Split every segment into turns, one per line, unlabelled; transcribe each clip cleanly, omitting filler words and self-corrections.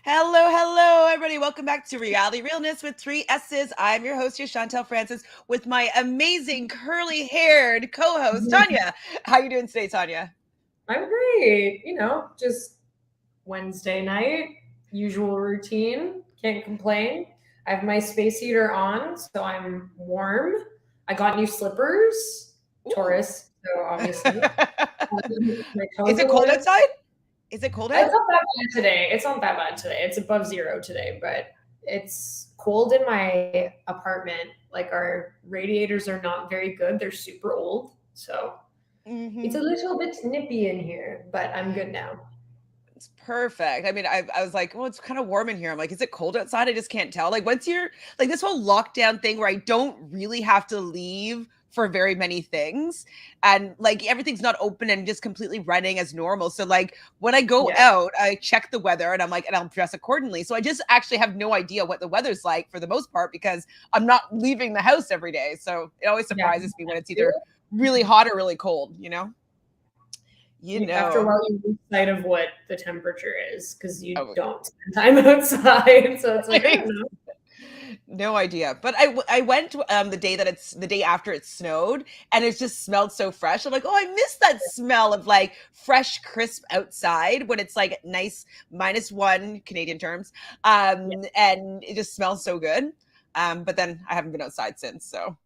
Hello, everybody. Welcome back to Reality Realness with three S's. I'm your host, your Chantele Francis, with my amazing curly-haired co-host, Tanya. How you doing today, Tanya?
I'm great. Just Wednesday night, usual routine. Can't complain. I have my space heater on, so I'm warm. I got new slippers,
Ooh.
Taurus, so obviously. My
Is
toes
it
are
cold
wet.
outside? Is it cold out?
It's not that bad today. It's not that bad today. It's above zero today, but it's cold in my apartment. Like our radiators are not very good. They're super old. So it's
Mm-hmm.
a little bit nippy in here, but I'm good now.
It's perfect. I mean, I was like, well, it's kind of warm in here. I'm like, is it cold outside? I just can't tell. Like, once you're like this whole lockdown thing where I don't really have to leave for very many things, and like everything's not open and just completely running as normal. So, like, when I go
Yeah.
out, I check the weather and I'm like, and I'll dress accordingly. So, I just actually have no idea what the weather's like for the most part because I'm not leaving the house every day. So, it always
Yeah.
surprises me when it's either really hot or really cold, you know? You
After a
know.
while, you lose sight of what the temperature is because you
Oh,
don't spend time outside. So it's like, I don't know.
no idea. But I went the day after it snowed, and it just smelled so fresh. I'm like, oh, I miss that smell of like fresh, crisp outside when it's like nice -1 Canadian terms.
Yeah.
And it just smells so good. But then I haven't been outside since. So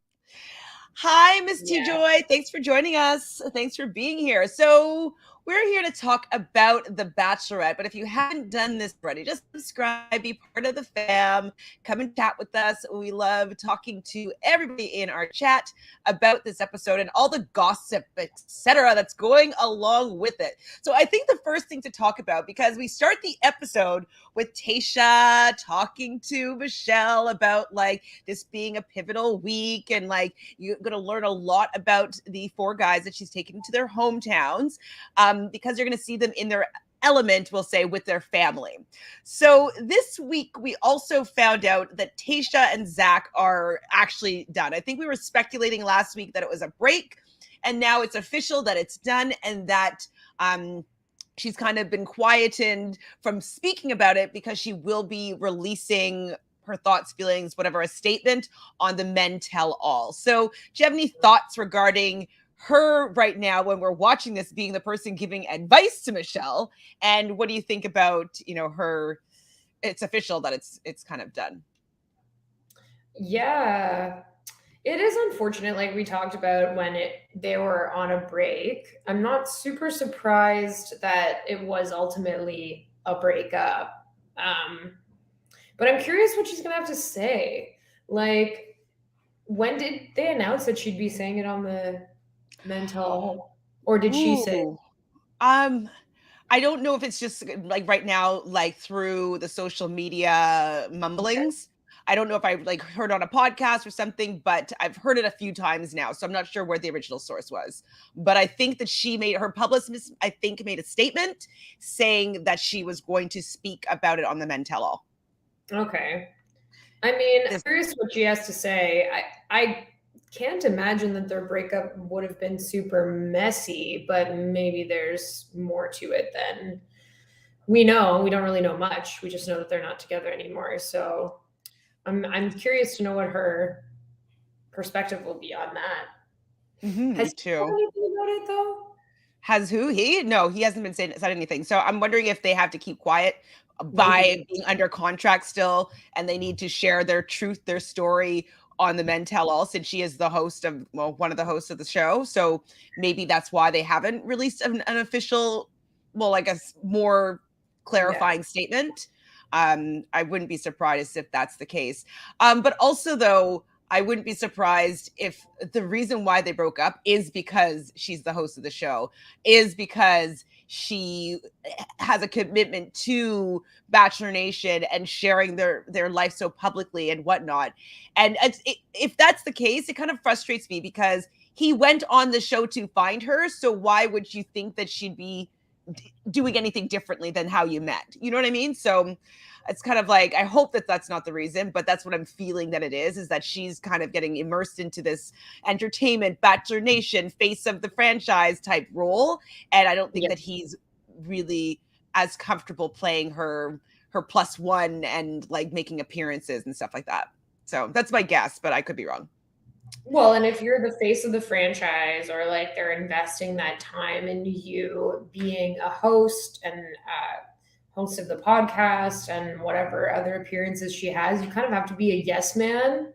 hi, Miss T
Yeah.
Joy. Thanks for joining us. Thanks for being here. So, we're here to talk about The Bachelorette. But if you haven't done this already, just subscribe, be part of the fam, come and chat with us. We love talking to everybody in our chat about this episode and all the gossip, etc., that's going along with it. So, I think the first thing to talk about, because we start the episode with Tayshia talking to Michelle about like this being a pivotal week and like you're going to learn a lot about the four guys that she's taken to their hometowns because you're going to see them in their element, we'll say, with their family. So this week, we also found out that Tayshia and Zac are actually done. I think we were speculating last week that it was a break, and now it's official that it's done and that she's kind of been quietened from speaking about it because she will be releasing her thoughts, feelings, whatever, a statement on the Men Tell All. So, do you have any thoughts regarding her right now when we're watching this being the person giving advice to Michelle? And what do you think about, her? It's official that it's kind of done.
Yeah. It is unfortunate, like we talked about when they were on a break. I'm not super surprised that it was ultimately a breakup. But I'm curious what she's gonna have to say. Like, when did they announce that she'd be saying it on the mental, or did she say?
Ooh. Um, I don't know if it's just like right now, like through the social media
Okay.
mumblings. I don't know if I like heard on a podcast or something, but I've heard it a few times now. So I'm not sure where the original source was. But I think that she made her publicist, I think, made a statement saying that she was going to speak about it on the Men Tell All.
Okay. I mean, I'm
This
curious what she has to say. I can't imagine that their breakup would have been super messy, but maybe there's more to it than we know. We don't really know much. We just know that they're not together anymore. So I'm curious to know what her perspective will be on that.
Me
Has he said
too.
anything about it though?
Has who? He? No, he hasn't been said anything. So I'm wondering if they have to keep quiet by
Maybe.
being under contract still, and they need to share their truth, their story on the Men Tell All, since she is the host of, well, one of the hosts of the show. So maybe that's why they haven't released an official, well, I guess more
Yeah.
clarifying statement. I wouldn't be surprised if that's the case. But also, though, I wouldn't be surprised if the reason why they broke up is because she's the host of the show, is because she has a commitment to Bachelor Nation and sharing their life so publicly and whatnot. And if that's the case, it kind of frustrates me because he went on the show to find her. So why would you think that she'd be doing anything differently than how you met? You know what I mean? So it's kind of like, I hope that that's not the reason, but that's what I'm feeling that it is that she's kind of getting immersed into this entertainment, Bachelor Nation, face of the franchise type role. And I don't think
Yeah.
that he's really as comfortable playing her plus one and like making appearances and stuff like that. So that's my guess, but I could be wrong.
Well, and if you're the face of the franchise, or like they're investing that time in you being a host and host of the podcast and whatever other appearances she has, you kind of have to be a yes man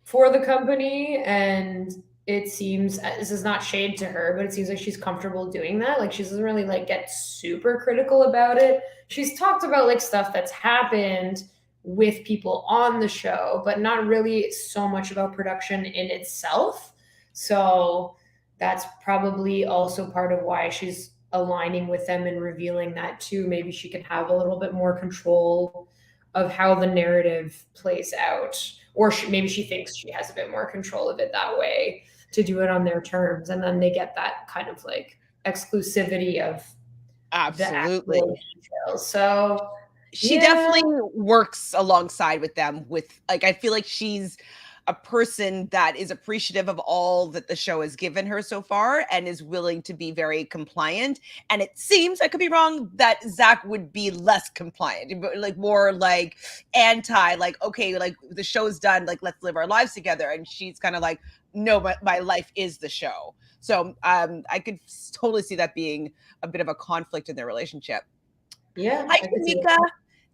for the company. And it seems, this is not shade to her, but it seems like she's comfortable doing that. Like she doesn't really like get super critical about it. She's talked about like stuff that's happened with people on the show, but not really so much about production in itself. So that's probably also part of why she's aligning with them and revealing that too. Maybe she can have a little bit more control of how the narrative plays out, or maybe she thinks she has a bit more control of it that way, to do it on their terms, and then they get that kind of like exclusivity of
absolutely
the details. So
she definitely works alongside with them with like, I feel like she's a person that is appreciative of all that the show has given her so far and is willing to be very compliant. And it seems, I could be wrong, that Zac would be less compliant, but like more like anti, like, okay, like the show's done, like let's live our lives together. And she's kind of like, no, my life is the show. So I could totally see that being a bit of a conflict in their relationship.
Yeah.
Hi, Tamika.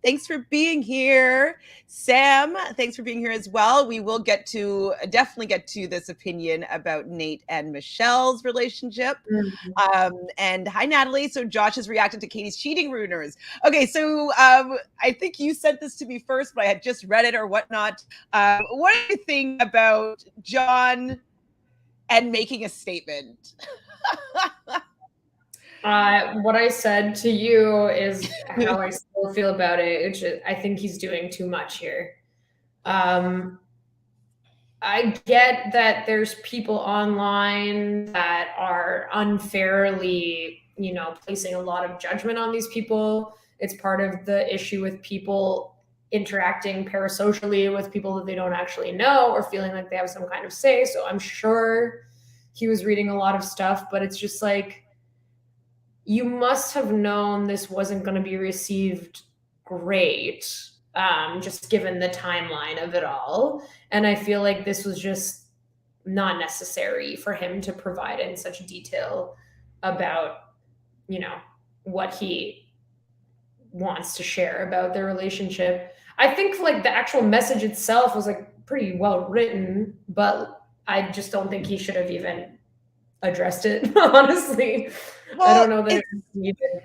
Thanks for being here. Sam, thanks for being here as well. We will definitely get to this opinion about Nate and Michelle's relationship.
Mm-hmm.
And hi, Natalie. So Josh has reacted to Katie's cheating rumors. Okay, so I think you sent this to me first, but I had just read it or whatnot. What do you think about John and making a statement?
What I said to you is how I still feel about it, which is, I think he's doing too much here. I get that there's people online that are unfairly, placing a lot of judgment on these people. It's part of the issue with people interacting parasocially with people that they don't actually know, or feeling like they have some kind of say. So I'm sure he was reading a lot of stuff, but it's just like, you must have known this wasn't going to be received great, just given the timeline of it all. And I feel like this was just not necessary for him to provide in such detail about, what he wants to share about their relationship. I think like the actual message itself was like pretty well written, but I just don't think he should have even addressed it, honestly. Well, I don't know that it's needed.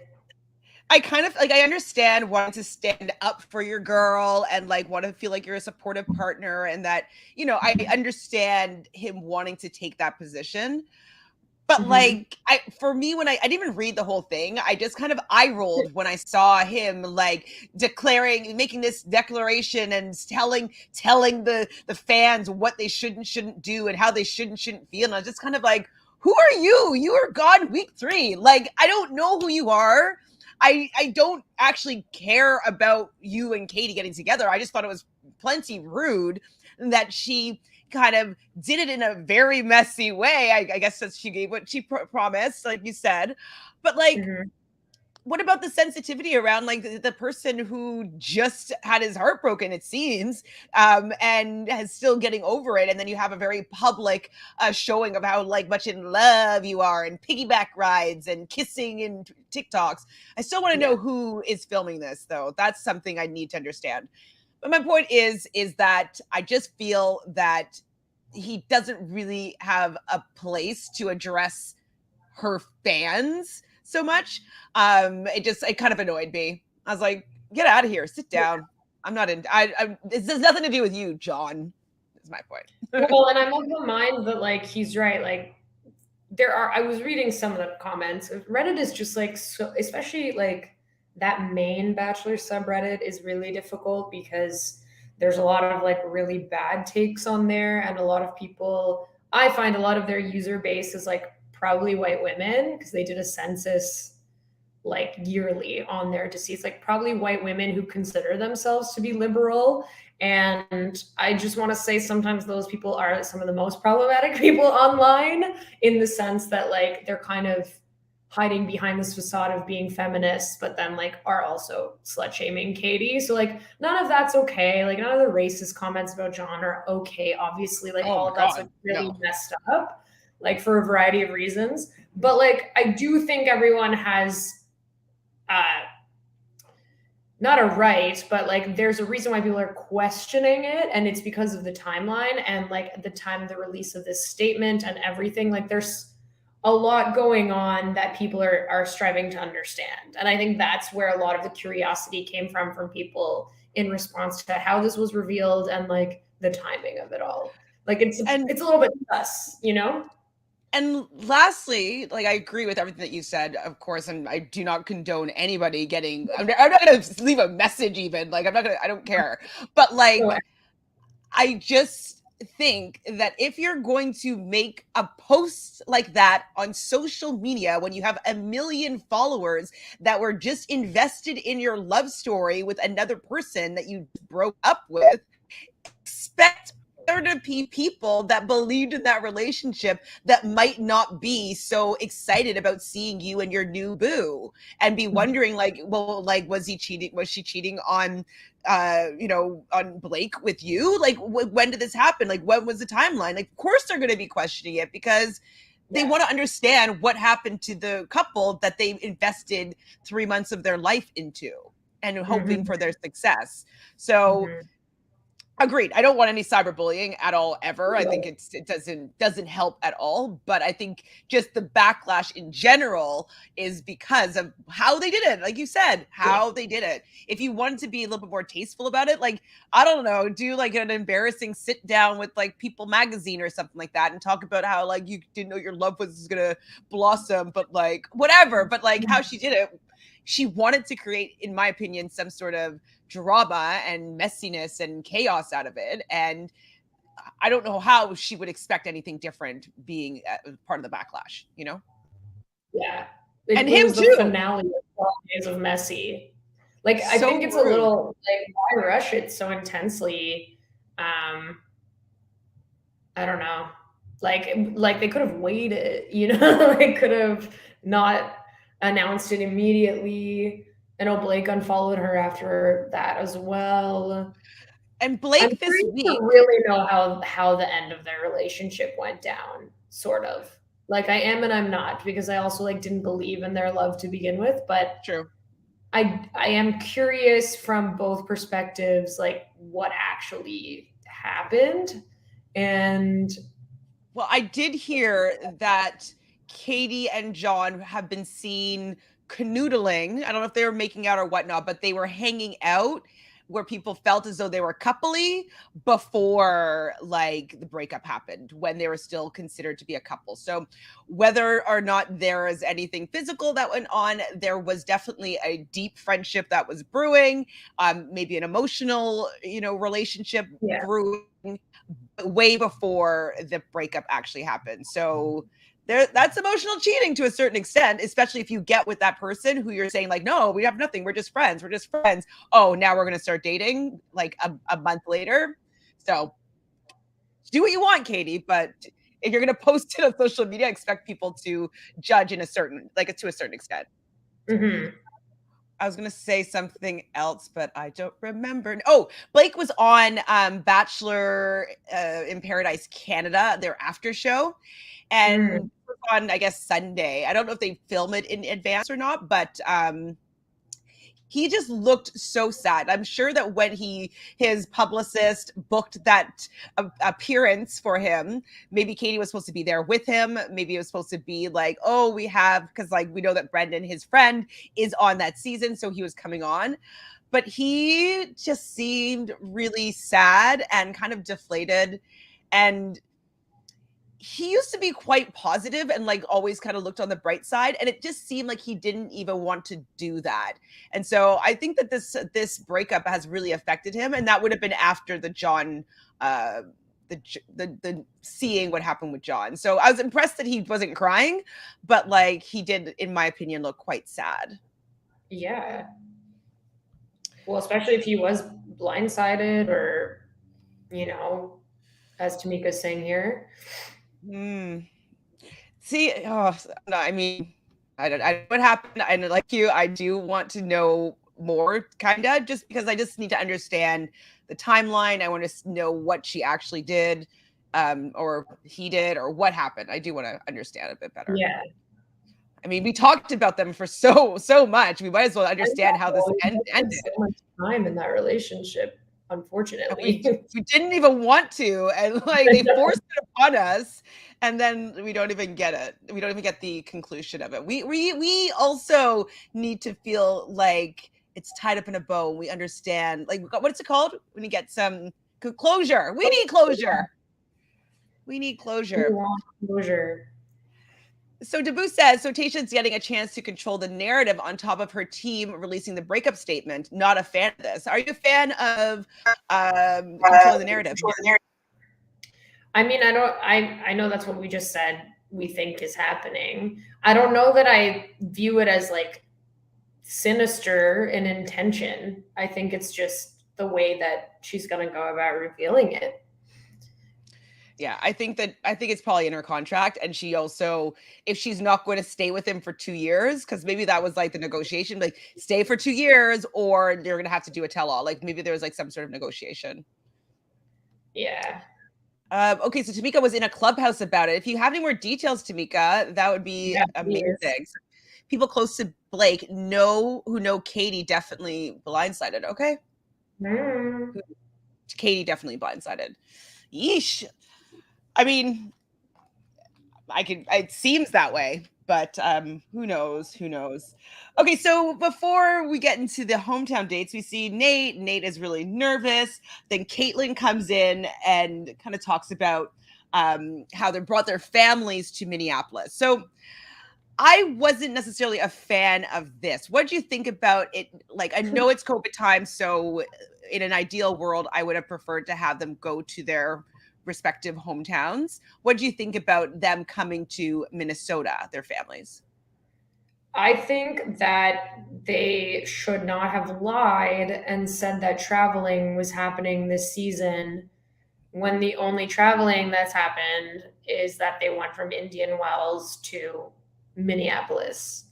I kind of like, I understand wanting to stand up for your girl and like want to feel like you're a supportive partner, and that, I understand him wanting to take that position. But like, for me, when I didn't even read the whole thing, I just kind of eye rolled when I saw him like making this declaration and telling the fans what they should and shouldn't do and how they should and shouldn't feel. And I was just kind of like, who are you? You were gone week 3. Like, I don't know who you are. I don't actually care about you and Katie getting together. I just thought it was plenty rude that she kind of did it in a very messy way. I guess that she gave what she promised, like you said. But like, what about the sensitivity around like the person who just had his heart broken, it seems, and is still getting over it, and then you have a very public showing of how like much in love you are, and piggyback rides and kissing and TikToks. I still want to know who is filming this, though. That's something I need to understand. But my point is that I just feel that he doesn't really have a place to address her fans so much. It kind of annoyed me. I was like, get out of here, sit down. I'm not in. This has nothing to do with you, John. Is my point.
Well, and I'm of the mind that like he's right. Like I was reading some of the comments. Reddit is just like so, especially like that main Bachelor subreddit is really difficult because there's a lot of like really bad takes on there, and a lot of people. I find a lot of their user base is like probably white women, because they did a census like yearly on there to see, it's like probably white women who consider themselves to be liberal. And I just want to say sometimes those people are some of the most problematic people online, in the sense that like they're kind of hiding behind this facade of being feminists, but then like are also slut shaming Katie. So like none of that's okay. Like none of the racist comments about John are okay. Obviously, like
Oh
all
my
of that's like
God,
really
no.
messed up, like for a variety of reasons. But like I do think everyone has uh not a right, but like there's a reason why people are questioning it, and it's because of the timeline and like at the time of the release of this statement and everything. Like there's a lot going on that people are striving to understand, and I think that's where a lot of the curiosity came from people in response to how this was revealed and like the timing of it all. Like
And
it's a little bit sus, you know.
And lastly, like I agree with everything that you said, of course, and I do not condone anybody getting. I'm not going to leave a message, even like I'm not going to. I don't care, but
So
like I just think that if you're going to make a post like that on social media when you have a million followers that were just invested in your love story with another person that you broke up with, expect there to be people that believed in that relationship that might not be so excited about seeing you and your new boo and be wondering like, well, like was he cheating, was she cheating on on Blake with you? Like when did this happen? Like when was the timeline? Like of course they're going to be questioning it because they
yeah.
want to understand what happened to the couple that they invested 3 months of their life into and hoping
Mm-hmm.
for their success. So
Mm-hmm.
agreed. I don't want any cyberbullying at all ever. I think
No.
it doesn't help at all, but I think just the backlash in general is because of how they did it. Like you said,
Yeah.
how they did it. If you wanted to be a little bit more tasteful about it, like I don't know, do like an embarrassing sit down with like People magazine or something like that and talk about how like you didn't know your love was going to blossom, but like whatever, but like how she did it, she wanted to create, in my opinion, some sort of drama and messiness and chaos out of it. And I don't know how she would expect anything different being part of the backlash, you know?
Yeah.
And
It
him
was the
too.
finale of 12 Days of Messy. Like, I think
So
it's a
rude.
little like, why rush it so intensely? Um, I don't know. Like they could have waited, you know? They could have not announced it immediately. I know Blake unfollowed her after that as well.
And
I'm
Blake this
curious to
week,
really know how the end of their relationship went down, sort of. Like I am and I'm not, because I also like didn't believe in their love to begin with, but
true.
I am curious from both perspectives, like what actually happened. And
Well, I did hear that Katie and John have been seen canoodling. I don't know if they were making out or whatnot, but they were hanging out where people felt as though they were coupley before like the breakup happened when they were still considered to be a couple. So whether or not there is anything physical that went on, there was definitely a deep friendship that was brewing, maybe an emotional, relationship
yeah,
brewing way before the breakup actually happened. So that's emotional cheating to a certain extent, especially if you get with that person who you're saying like, no, we have nothing. We're just friends. We're just friends. Oh, now we're going to start dating like a month later. So do what you want, Katie, but if you're going to post it on social media, expect people to judge in a certain, like to a certain extent.
hmm,
I was gonna say something else, but I don't remember. Oh, Blake was on Bachelor in Paradise Canada, their after show, and
mm,
it was on I guess Sunday. I don't know if they film it in advance or not, but he just looked so sad. I'm sure that when his publicist booked that appearance for him, maybe Katie was supposed to be there with him. Maybe it was supposed to be like, oh, we have, because like we know that Brendan, his friend, is on that season, so he was coming on. But he just seemed really sad and kind of deflated. And he used to be quite positive and like always kind of looked on the bright side, and it just seemed like he didn't even want to do that. And so I think that this breakup has really affected him, and that would have been after the John uh the seeing what happened with John. So I was impressed that he wasn't crying, but like he did, in my opinion, look quite sad.
yeah. Well, especially if he was blindsided or, you know, as Tamika's saying here.
Hmm. See, oh, no, I mean, I don't know what happened. And like you, I do want to know more, kind of, just because I just need to understand the timeline. I want to know what she actually did, or he did, or what happened. I do want to understand a bit better.
Yeah.
I mean, we talked about them for so much. We might as well understand how this
We
ended.
so much time in that relationship,
And
unfortunately.
we didn't even want to, and like they forced it upon us, and then we don't even get it. We don't even get the conclusion of it. We also need to feel like it's tied up in a bow. We understand, like, what's it called when you get some closure. We need closure. We need
We
closure.
want closure.
So Dabu says, so Tayshia's getting a chance to control the narrative on top of her team releasing the breakup statement. Not a fan of this. Are you a fan of controlling the narrative?
I mean, I know that's what we just said we think is happening. I don't know that I view it as like sinister in intention. I think it's just the way that she's going to go about revealing it.
Yeah, I think it's probably in her contract, and she also, if she's not going to stay with him for 2 years, because maybe that was like the negotiation, like stay for 2 years, or you're gonna have to do a tell-all. Like maybe there was like some sort of negotiation.
Yeah.
Okay, so Tamika was in a clubhouse about it. If you have any more details, Tamika, that would be amazing. So people close to Blake who know Katie definitely blindsided. Okay, Katie definitely blindsided. Yeesh. I mean, it seems that way, but who knows? Okay, so before we get into the hometown dates, we see Nate is really nervous. Then Caitlin comes in and kind of talks about how they brought their families to Minneapolis. So I wasn't necessarily a fan of this. What do you think about it? Like, I know it's COVID time, so in an ideal world, I would have preferred to have them go to their respective hometowns. What do you think about them coming to Minnesota, their families?
I think that they should not have lied and said that traveling was happening this season when the only traveling that's happened is that they went from Indian Wells to Minneapolis.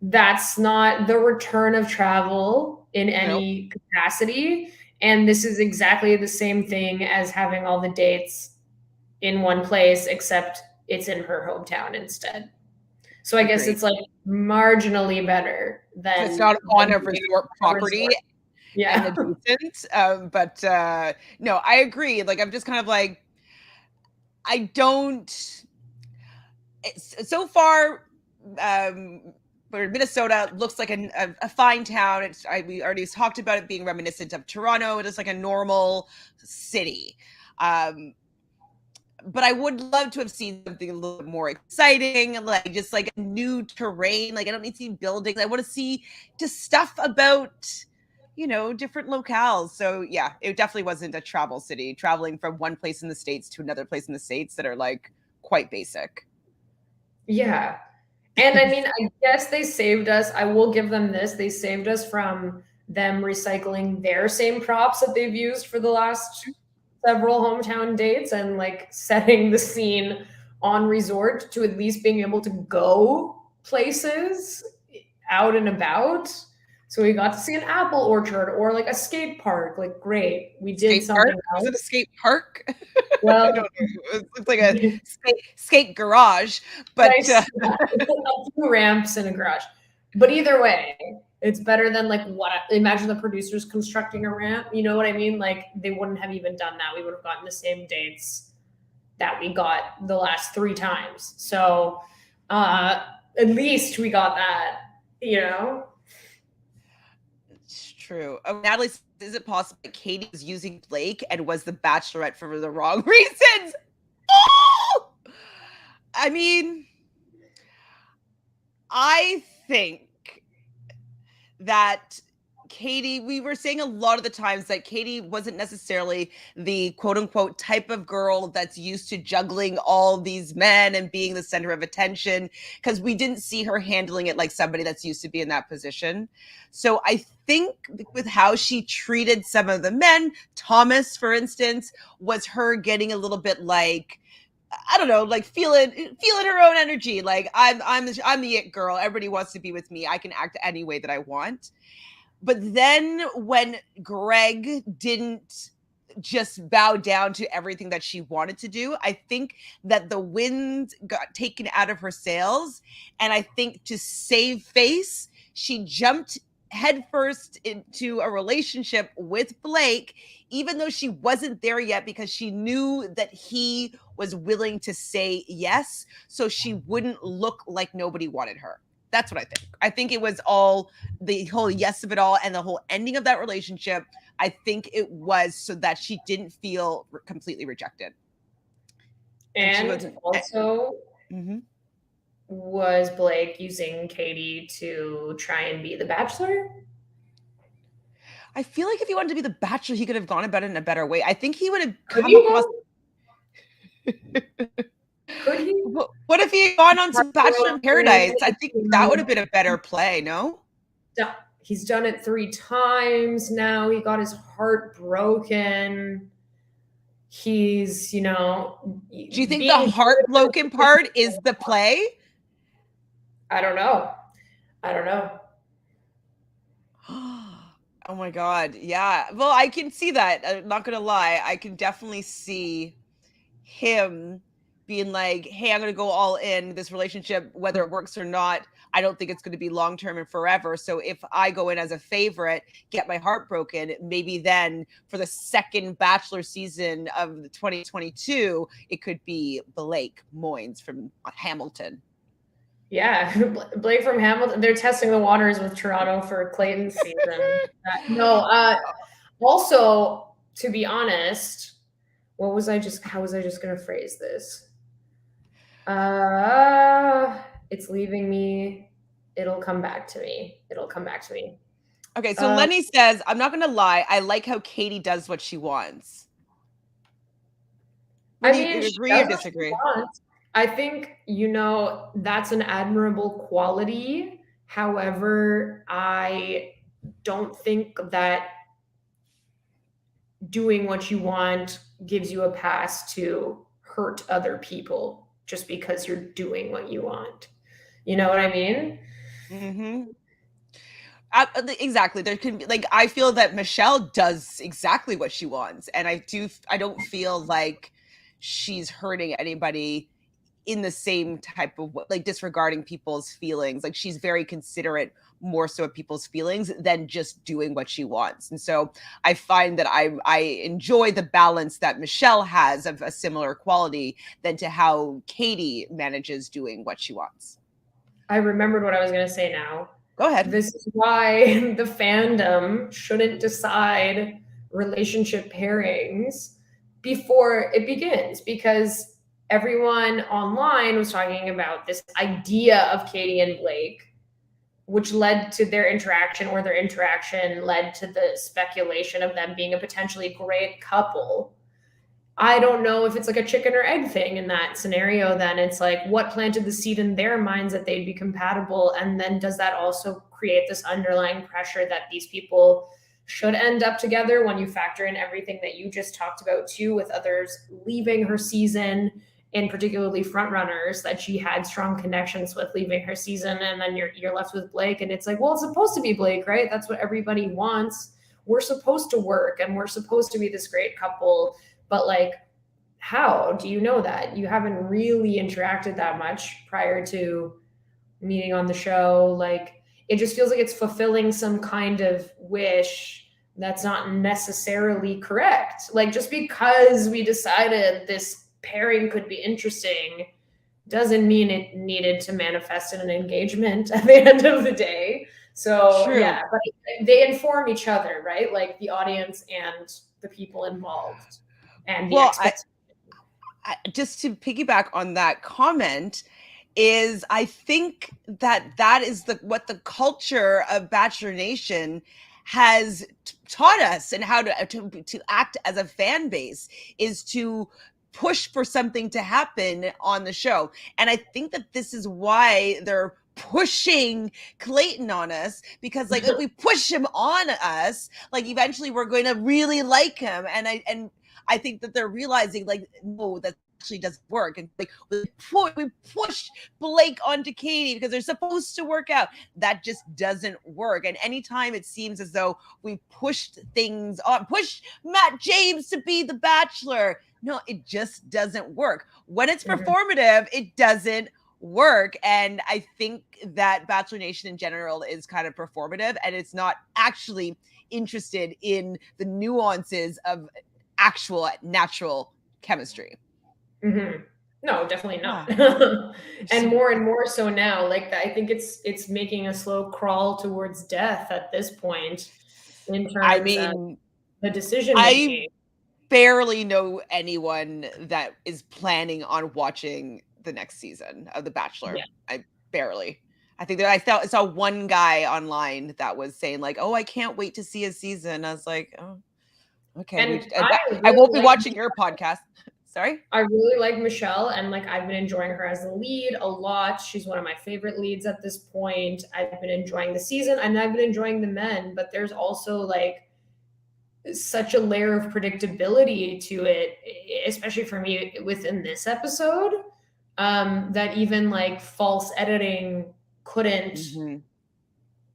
That's not the return of travel in any capacity. And this is exactly the same thing as having all the dates in one place, except it's in her hometown instead. So I guess it's like marginally better than
it's not on a resort property.
Yeah.
And adjacent. But no, I agree. Like, I'm just kind of like, I don't. So far, Minnesota looks like a fine town. We already talked about it being reminiscent of Toronto. It is like a normal city. But I would love to have seen something a little more exciting, like just like a new terrain. Like, I don't need to see buildings. I want to see just stuff about, different locales. So yeah, it definitely wasn't a travel city, traveling from one place in the States to another place in the States that are like quite basic.
Yeah. And I mean, I guess they saved us. I will give them this. They saved us from them recycling their same props that they've used for the last several hometown dates and like setting the scene on resort to at least being able to go places out and about. So we got to see an apple orchard or like a skate park. Like, great. We did something else.
Was it a skate park?
Well,
I don't know. It looks like a skate garage, but
nice. A few ramps in a garage. But either way, it's better than like what imagine the producers constructing a ramp. You know what I mean? Like, they wouldn't have even done that. We would have gotten the same dates that we got the last 3 times. So at least we got that.
It's true. Oh, Natalie, is it possible that Katie was using Blake and was the Bachelorette for the wrong reasons? Oh! I mean, I think that Katie, we were saying a lot of the times that Katie wasn't necessarily the quote unquote type of girl that's used to juggling all these men and being the center of attention, because we didn't see her handling it like somebody that's used to be in that position. So I think with how she treated some of the men, Thomas, for instance, was her getting a little bit like, I don't know, like feeling her own energy. Like I'm the it girl. Everybody wants to be with me. I can act any way that I want. But then when Greg didn't just bow down to everything that she wanted to do, I think that the wind got taken out of her sails. And I think to save face, she jumped headfirst into a relationship with Blake, even though she wasn't there yet, because she knew that he was willing to say yes, so she wouldn't look like nobody wanted her. That's what I think. I think it was all the whole yes of it all and the whole ending of that relationship. I think it was so that she didn't feel completely rejected.
And also, was Blake using Katie to try and be the Bachelor?
I feel like if he wanted to be the Bachelor, he could have gone about it in a better way. I think he would have come across.
Could he?
What if he had gone on to Bachelor in Paradise? I think that would have been a better play, no?
He's done it 3 times now. He got his heart broken. He's, you know.
Do you think the heartbroken part is the play?
I don't know. I don't know.
Oh my God. Yeah. Well, I can see that. I'm not going to lie. I can definitely see him being like, hey, I'm going to go all in this relationship, whether it works or not. I don't think it's going to be long-term and forever. So if I go in as a favorite, get my heart broken, maybe then for the second Bachelor season of 2022, it could be Blake Moynes from Hamilton.
Yeah, Blake from Hamilton. They're testing the waters with Toronto for Clayton's season. Also, to be honest, how was I just going to phrase this? It's leaving me. It'll come back to me.
Okay, so Lenny says, I'm not going to lie. I like how Katie does what she wants. Do you agree or disagree?
I think, that's an admirable quality. However, I don't think that doing what you want gives you a pass to hurt other people just because you're doing what you want. You know what I mean?
Mm-hmm. Exactly. There can be, like, I feel that Michelle does exactly what she wants. And I don't feel like she's hurting anybody in the same type of, like, disregarding people's feelings. Like, she's very considerate more so of people's feelings than just doing what she wants. And so I find that I enjoy the balance that Michelle has of a similar quality than to how Katie manages doing what she wants.
I remembered what I was going to say now.
Go ahead.
This is why the fandom shouldn't decide relationship pairings before it begins, because everyone online was talking about this idea of Katie and Blake, which led to their interaction, or their interaction led to the speculation of them being a potentially great couple. I don't know if it's like a chicken or egg thing in that scenario. Then it's like, what planted the seed in their minds that they'd be compatible? And then does that also create this underlying pressure that these people should end up together, when you factor in everything that you just talked about too, with others leaving her season, and particularly front runners that she had strong connections with leaving her season, and then you're left with Blake, and it's like, well, it's supposed to be Blake, right? That's what everybody wants. We're supposed to work and we're supposed to be this great couple, but like, how do you know that? You haven't really interacted that much prior to meeting on the show. Like, it just feels like it's fulfilling some kind of wish that's not necessarily correct. Like, just because we decided this pairing could be interesting doesn't mean it needed to manifest in an engagement at the end of the day. So True. Yeah, but they inform each other, right? Like the audience and the people involved. And
just to piggyback on that comment, is I think that is what the culture of Bachelor Nation has taught us, and how to act as a fan base, is to push for something to happen on the show. And I think that this is why they're pushing Clayton on us, because like if we push him on us, like eventually we're going to really like him. And I think that they're realizing, like, no, actually doesn't work. And like we push Blake onto Katie because they're supposed to work out. That just doesn't work. And anytime it seems as though we pushed things on, push Matt James to be the Bachelor. No, it just doesn't work. When it's performative, it doesn't work. And I think that Bachelor Nation in general is kind of performative, and it's not actually interested in the nuances of actual natural chemistry.
No, definitely not. And more so now. Like I think it's making a slow crawl towards death at this point in terms of the decision making.
I barely know anyone that is planning on watching the next season of The Bachelor. Yeah. I think that I saw one guy online that was saying like, "Oh, I can't wait to see a season." I was like, "Oh, okay." I won't be watching your podcast. Sorry?
I really like Michelle, and like I've been enjoying her as the lead a lot. She's one of my favorite leads at this point. I've been enjoying the season, and I've been enjoying the men, but there's also like such a layer of predictability to it, especially for me within this episode, that even like false editing couldn't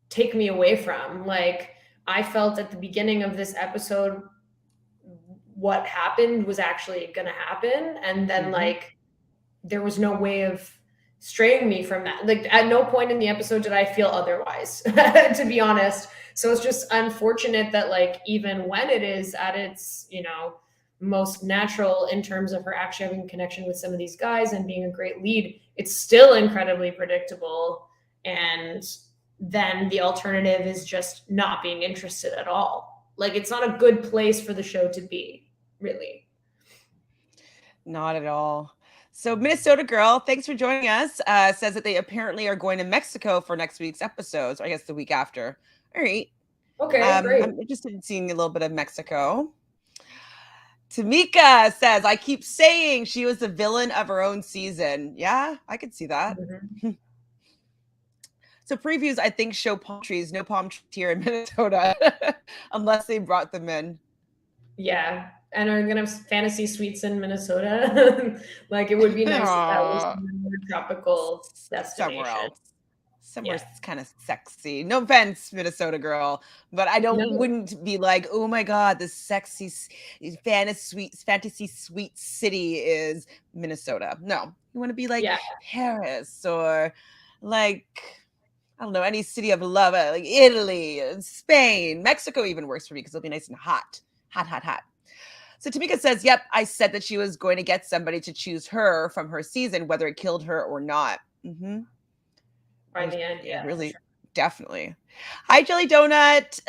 take me away from. Like I felt at the beginning of this episode what happened was actually gonna happen, and then like there was no way of straying me from that. Like at no point in the episode did I feel otherwise, to be honest. So it's just unfortunate that like even when it is at its, you know, most natural in terms of her actually having a connection with some of these guys and being a great lead, it's still incredibly predictable. And then the alternative is just not being interested at all. Like it's not a good place for the show to be, really.
Not at all. So Minnesota Girl, thanks for joining us, says that they apparently are going to Mexico for next week's episodes, or I guess the week after. All right.
Okay, great.
I'm interested in seeing a little bit of Mexico. Tamika says, I keep saying she was the villain of her own season. Yeah, I could see that. So previews, I think, show palm trees. No palm trees here in Minnesota, unless they brought them in.
Yeah. And are going to have fantasy suites in Minnesota? Like it would be nice if that was a more tropical destination.
Somewhere kind of sexy. No offense, Minnesota Girl, but I wouldn't be like, oh my God, this sexy fantasy sweet city is Minnesota. No, you want to be like Paris or like, I don't know, any city of love, like Italy, Spain, Mexico even works for me because it'll be nice and hot. So Tamika says, yep, I said that she was going to get somebody to choose her from her season, whether it killed her or not.
By the end, yeah.
Really, definitely. Hi, Jelly Donut.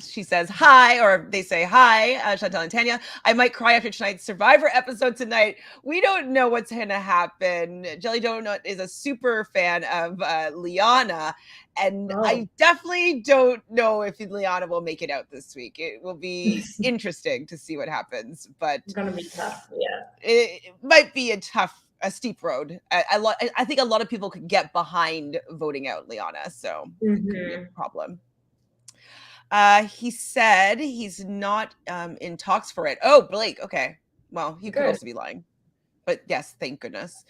She says hi, or they say hi, Chantele and Tanya. I might cry after tonight's Survivor episode tonight. We don't know what's going to happen. Jelly Donut is a super fan of Liana, and I definitely don't know if Liana will make it out this week. It will be interesting to see what happens, but
it's going to be tough. Yeah,
it might be a steep road. I think a lot of people could get behind voting out Liana, so it could be a problem. He said he's not in talks for it. Oh, Blake. Okay. Well, he could also be lying. But yes, thank goodness.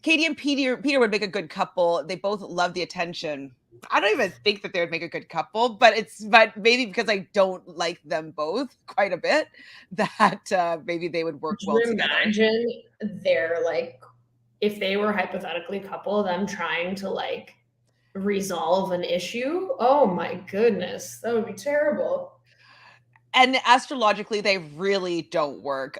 Katie and Peter would make a good couple. They both love the attention. I don't even think that they would make a good couple, but maybe because I don't like them both quite a bit, that maybe they would work well together.
Imagine they're like, if they were hypothetically a couple, them trying to like resolve an issue. Oh my goodness, that would be terrible.
And astrologically, they really don't work.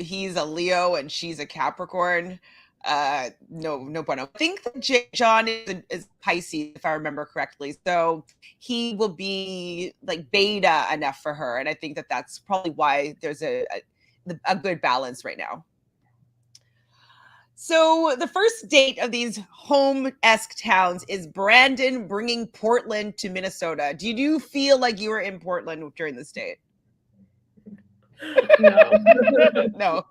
He's a Leo and she's a Capricorn. No bueno. I think that John is Pisces, if I remember correctly. So he will be like beta enough for her. And I think that that's probably why there's a good balance right now. So the first date of these home-esque towns is Brandon bringing Portland to Minnesota. Do you feel like you were in Portland during this date?
No.
No.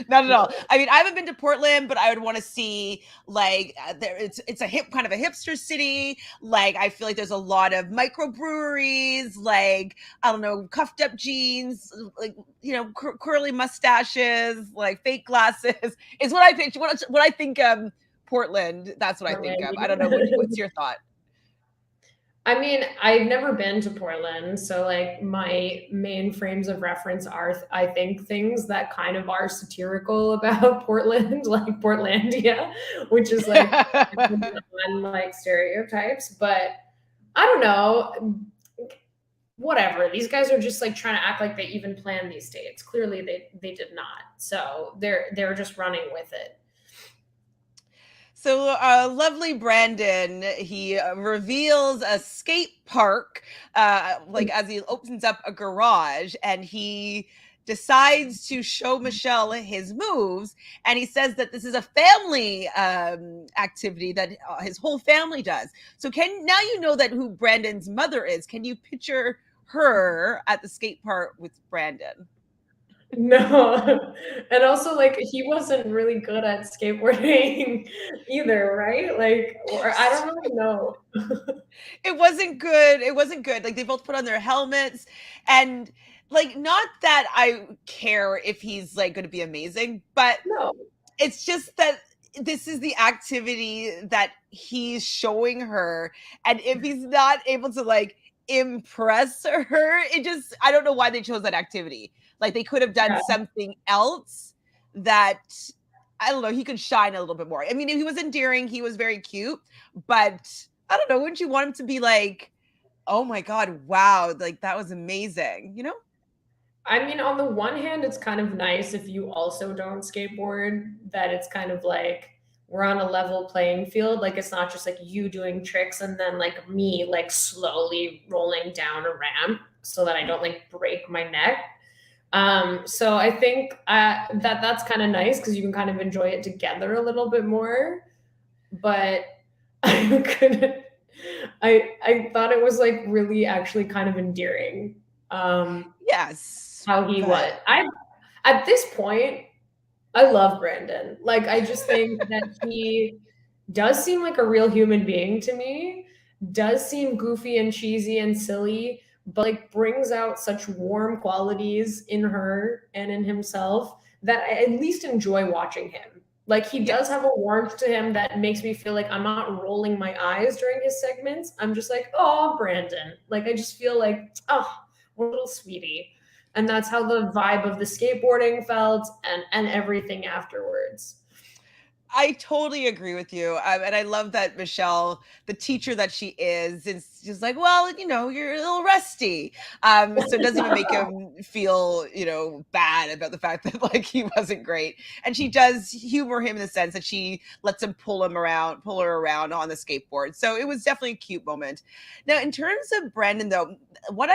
Not at all. I mean, I haven't been to Portland, but I would want to see like there. It's a hip kind of a hipster city. Like I feel like there's a lot of microbreweries. Like I don't know, cuffed up jeans, like curly mustaches, like fake glasses. Is what I picture. What I think of Portland. That's what I think of. I don't know. What's your thought?
I mean, I've never been to Portland, so like my main frames of reference are, I think, things that kind of are satirical about Portland, like Portlandia, which is like on like stereotypes. But I don't know, whatever. These guys are just like trying to act like they even planned these dates. Clearly, they did not. So they're just running with it.
So, lovely Brandon, he reveals a skate park, like as he opens up a garage, and he decides to show Michelle his moves. And he says that this is a family activity that his whole family does. So, now you know that who Brandon's mother is. Can you picture her at the skate park with Brandon?
No. And also, like, he wasn't really good at skateboarding either, right? Like, or I don't really know.
It wasn't good. It wasn't good. Like they both put on their helmets and like not that I care if he's like going to be amazing, but
No.
it's just that this is the activity that he's showing her and if he's not able to like impress her, it just I don't know why they chose that activity. Like they could have done
Yeah.
something else that I don't know, he could shine a little bit more. I mean, he was endearing, he was very cute, but I don't know, wouldn't you want him to be like, "Oh my god, wow, like that was amazing," you know?
I mean, on the one hand, it's kind of nice if you also don't skateboard, that it's kind of like we're on a level playing field. Like it's not just like you doing tricks and then like me like slowly rolling down a ramp so that I don't like break my neck. So I think that's kind of nice because you can kind of enjoy it together a little bit more. But I couldn't. I thought it was like really actually kind of endearing.
Yes,
How he was.
but
I At this point, I love Brandon. Like I just think that he does seem like a real human being to me. Does seem goofy and cheesy and silly, but like brings out such warm qualities in her and in himself that I at least enjoy watching him. Like he does
yes.
have a warmth to him that makes me feel like I'm not rolling my eyes during his segments. I'm just like, oh, Brandon. Like I just feel like, oh, what a little sweetie. And that's how the vibe of the skateboarding felt and everything afterwards.
I totally agree with you. And I love that Michelle, the teacher that she is just like, well, you're a little rusty. So it doesn't even make him feel, bad about the fact that like he wasn't great. And she does humor him in the sense that she lets him pull her around on the skateboard. So it was definitely a cute moment. Now, in terms of Brandon, though, what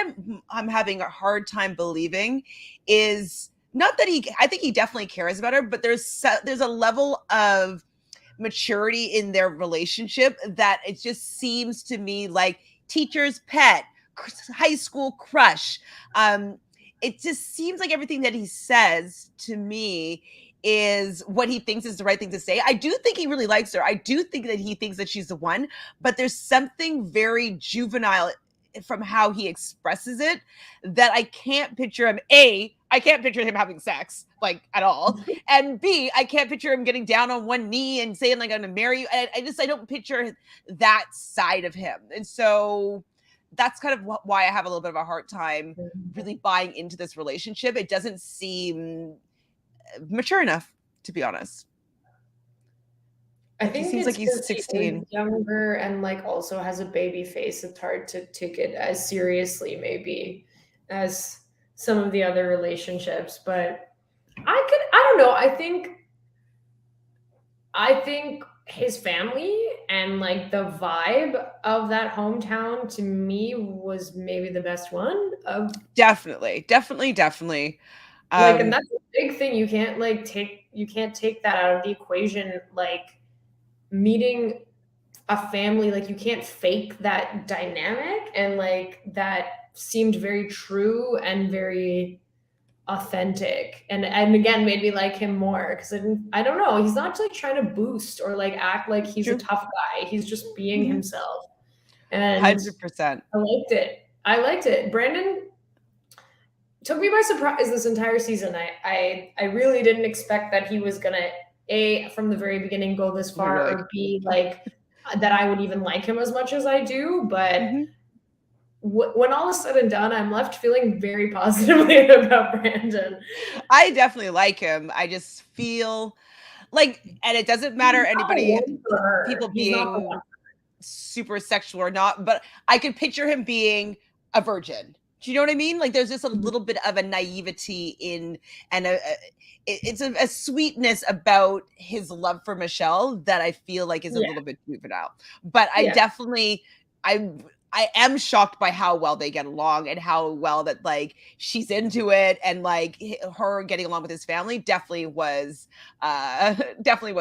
I'm having a hard time believing is not that I think he definitely cares about her, but there's a level of maturity in their relationship that it just seems to me like teacher's pet, high school crush. It just seems like everything that he says to me is what he thinks is the right thing to say. I do think he really likes her. I do think that he thinks that she's the one, but there's something very juvenile from how he expresses it that I can't picture him. I can't picture him having sex like at all. And B, I can't picture him getting down on one knee and saying like I'm gonna marry you. I don't picture that side of him. And so that's kind of why I have a little bit of a hard time really buying into this relationship. It doesn't seem mature enough, to be honest.
I
He
think
seems
it's
like he's
because he is
16.
younger and like also has a baby face. It's hard to take it as seriously, maybe, as some of the other relationships. But I don't know. I think his family and like the vibe of that hometown to me was maybe the best one of
Definitely, definitely, definitely.
like, and
Um,
that's a big thing. You can't take that out of the equation. Like meeting a family, like you can't fake that dynamic, and like that seemed very true and very authentic, and again made me like him more, because I don't know, he's not like trying to boost or like act like he's a
True.
tough guy. He's just being himself, and
100%.
I liked it. Brandon took me by surprise this entire season. I really didn't expect that he was gonna, A, from the very beginning, go this far,
Really.
or B, like that I would even like him as much as I do. But when all is said and done, I'm left feeling very positively about Brandon.
I definitely like him. I just feel like, and it doesn't matter anybody, people being super sexual or not, but I could picture him being a virgin. Do you know what I mean? Like there's just a little bit of a naivety in, and it's a sweetness about his love for Michelle that I feel like is a little bit juvenile. But I definitely, I am shocked by how well they get along, and how well that like she's into it, and like her getting along with his family definitely was probably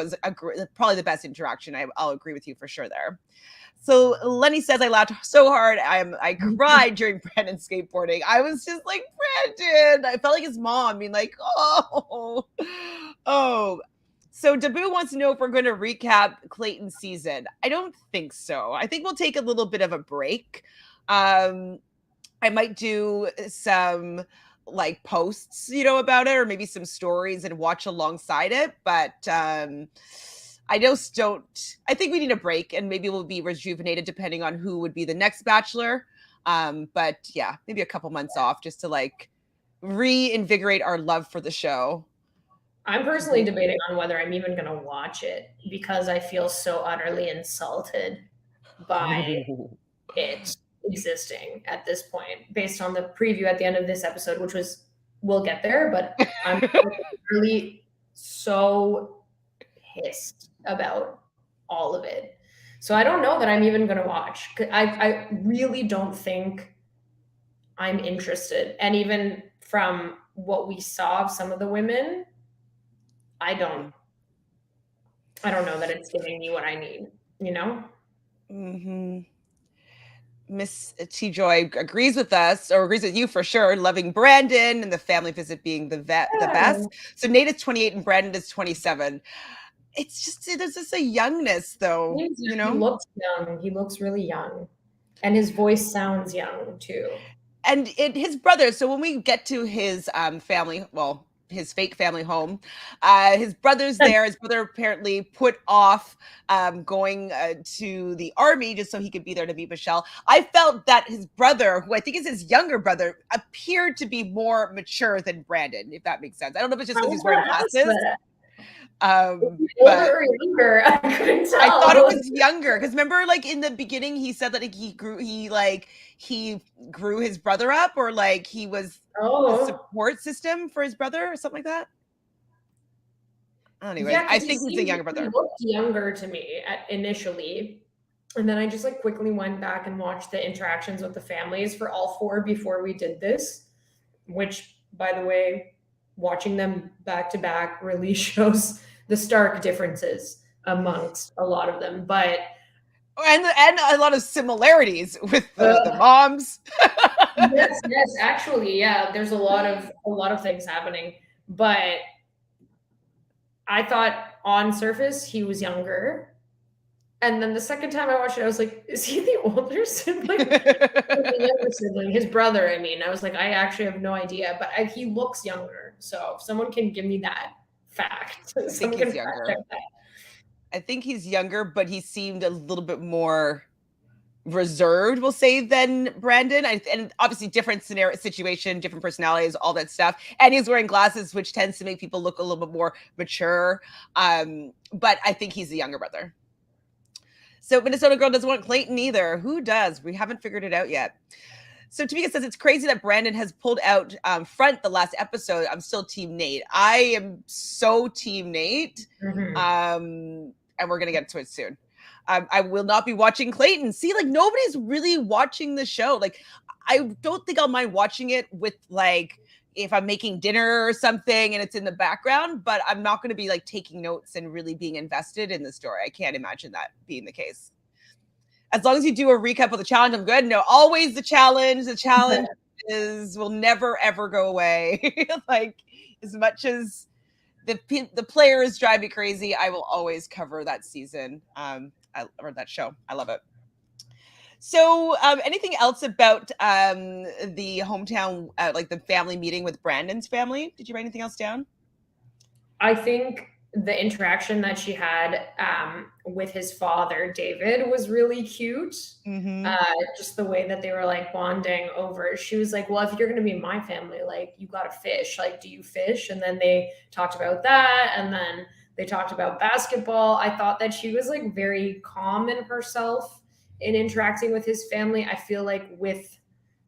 the best interaction. I'll agree with you for sure there. So Lenny says, I laughed so hard. I cried during Brandon's skateboarding. I was just like, Brandon. I felt like his mom being like, oh. So Dabu wants to know if we're going to recap Clayton's season. I don't think so. I think we'll take a little bit of a break. I might do some like posts, about it, or maybe some stories and watch alongside it. But I just don't. I think we need a break, and maybe we'll be rejuvenated depending on who would be the next Bachelor. But yeah, maybe a couple months off just to like reinvigorate our love for the show.
I'm personally debating on whether I'm even going to watch it, because I feel so utterly insulted by it existing at this point, based on the preview at the end of this episode, which was, we'll get there, but I'm really so pissed about all of it. So I don't know that I'm even going to watch. I really don't think I'm interested. And even from what we saw of some of the women, I don't know that it's giving me what I need,
Miss T Joy agrees with us, or agrees with you for sure, loving Brandon and the family visit being the best. So Nate is 28 and Brandon is 27. It's just, there's just a youngness though,
He looks young. He looks really young. And his voice sounds young too.
And his brother, so when we get to his family, well, his fake family home, his brother's there. His brother apparently put off going to the army just so he could be there to meet Michelle. I felt that his brother, who I think is his younger brother, appeared to be more mature than Brandon, if that makes sense. I don't know if it's just because he's wearing glasses. But
younger, I couldn't tell.
I thought it was younger, because remember, like in the beginning, he said that he grew his brother up, or like he was a support system for his brother, or something like that. Anyway, I think he's a younger brother.
He looked younger to me initially, and then I just like quickly went back and watched the interactions with the families for all four before we did this, which, by the way, watching them back to back really shows the stark differences amongst a lot of them, but
and a lot of similarities with the moms.
yes, actually, yeah, there's a lot of things happening, but I thought on surface he was younger. And then the second time I watched it, I was like, is he the older sibling? The younger sibling, his brother, I mean. I was like, I actually have no idea, but he looks younger. So if someone can give me that fact.
I think he's younger. I think he's younger, but he seemed a little bit more reserved, we'll say, than Brandon. And obviously different situation, different personalities, all that stuff. And he's wearing glasses, which tends to make people look a little bit more mature. But I think he's the younger brother. So Minnesota Girl doesn't want Clayton either. Who does? We haven't figured it out yet. So Tamika says, it's crazy that Brandon has pulled out front the last episode. I'm still Team Nate. I am so Team Nate. And we're going to get to it soon. I will not be watching Clayton. See, like, nobody's really watching the show. Like, I don't think I'll mind watching it with, like, if I'm making dinner or something and it's in the background, but I'm not going to be like taking notes and really being invested in the story. I can't imagine that being the case. As long as you do a recap of the challenge, I'm good. No, always the challenge. is will never ever go away. Like as much as the players drive me crazy, I will always cover that season. Or that show. I love it. So, anything else about the hometown, like the family meeting with Brandon's family? Did you write anything else down?
I think the interaction that she had with his father, David, was really cute.
Mm-hmm.
Just the way that they were like bonding over. She was like, "Well, if you're going to be in my family, like you got to fish. Like, do you fish?" And then they talked about that, and then they talked about basketball. I thought that she was like very calm in herself in interacting with his family. I feel like with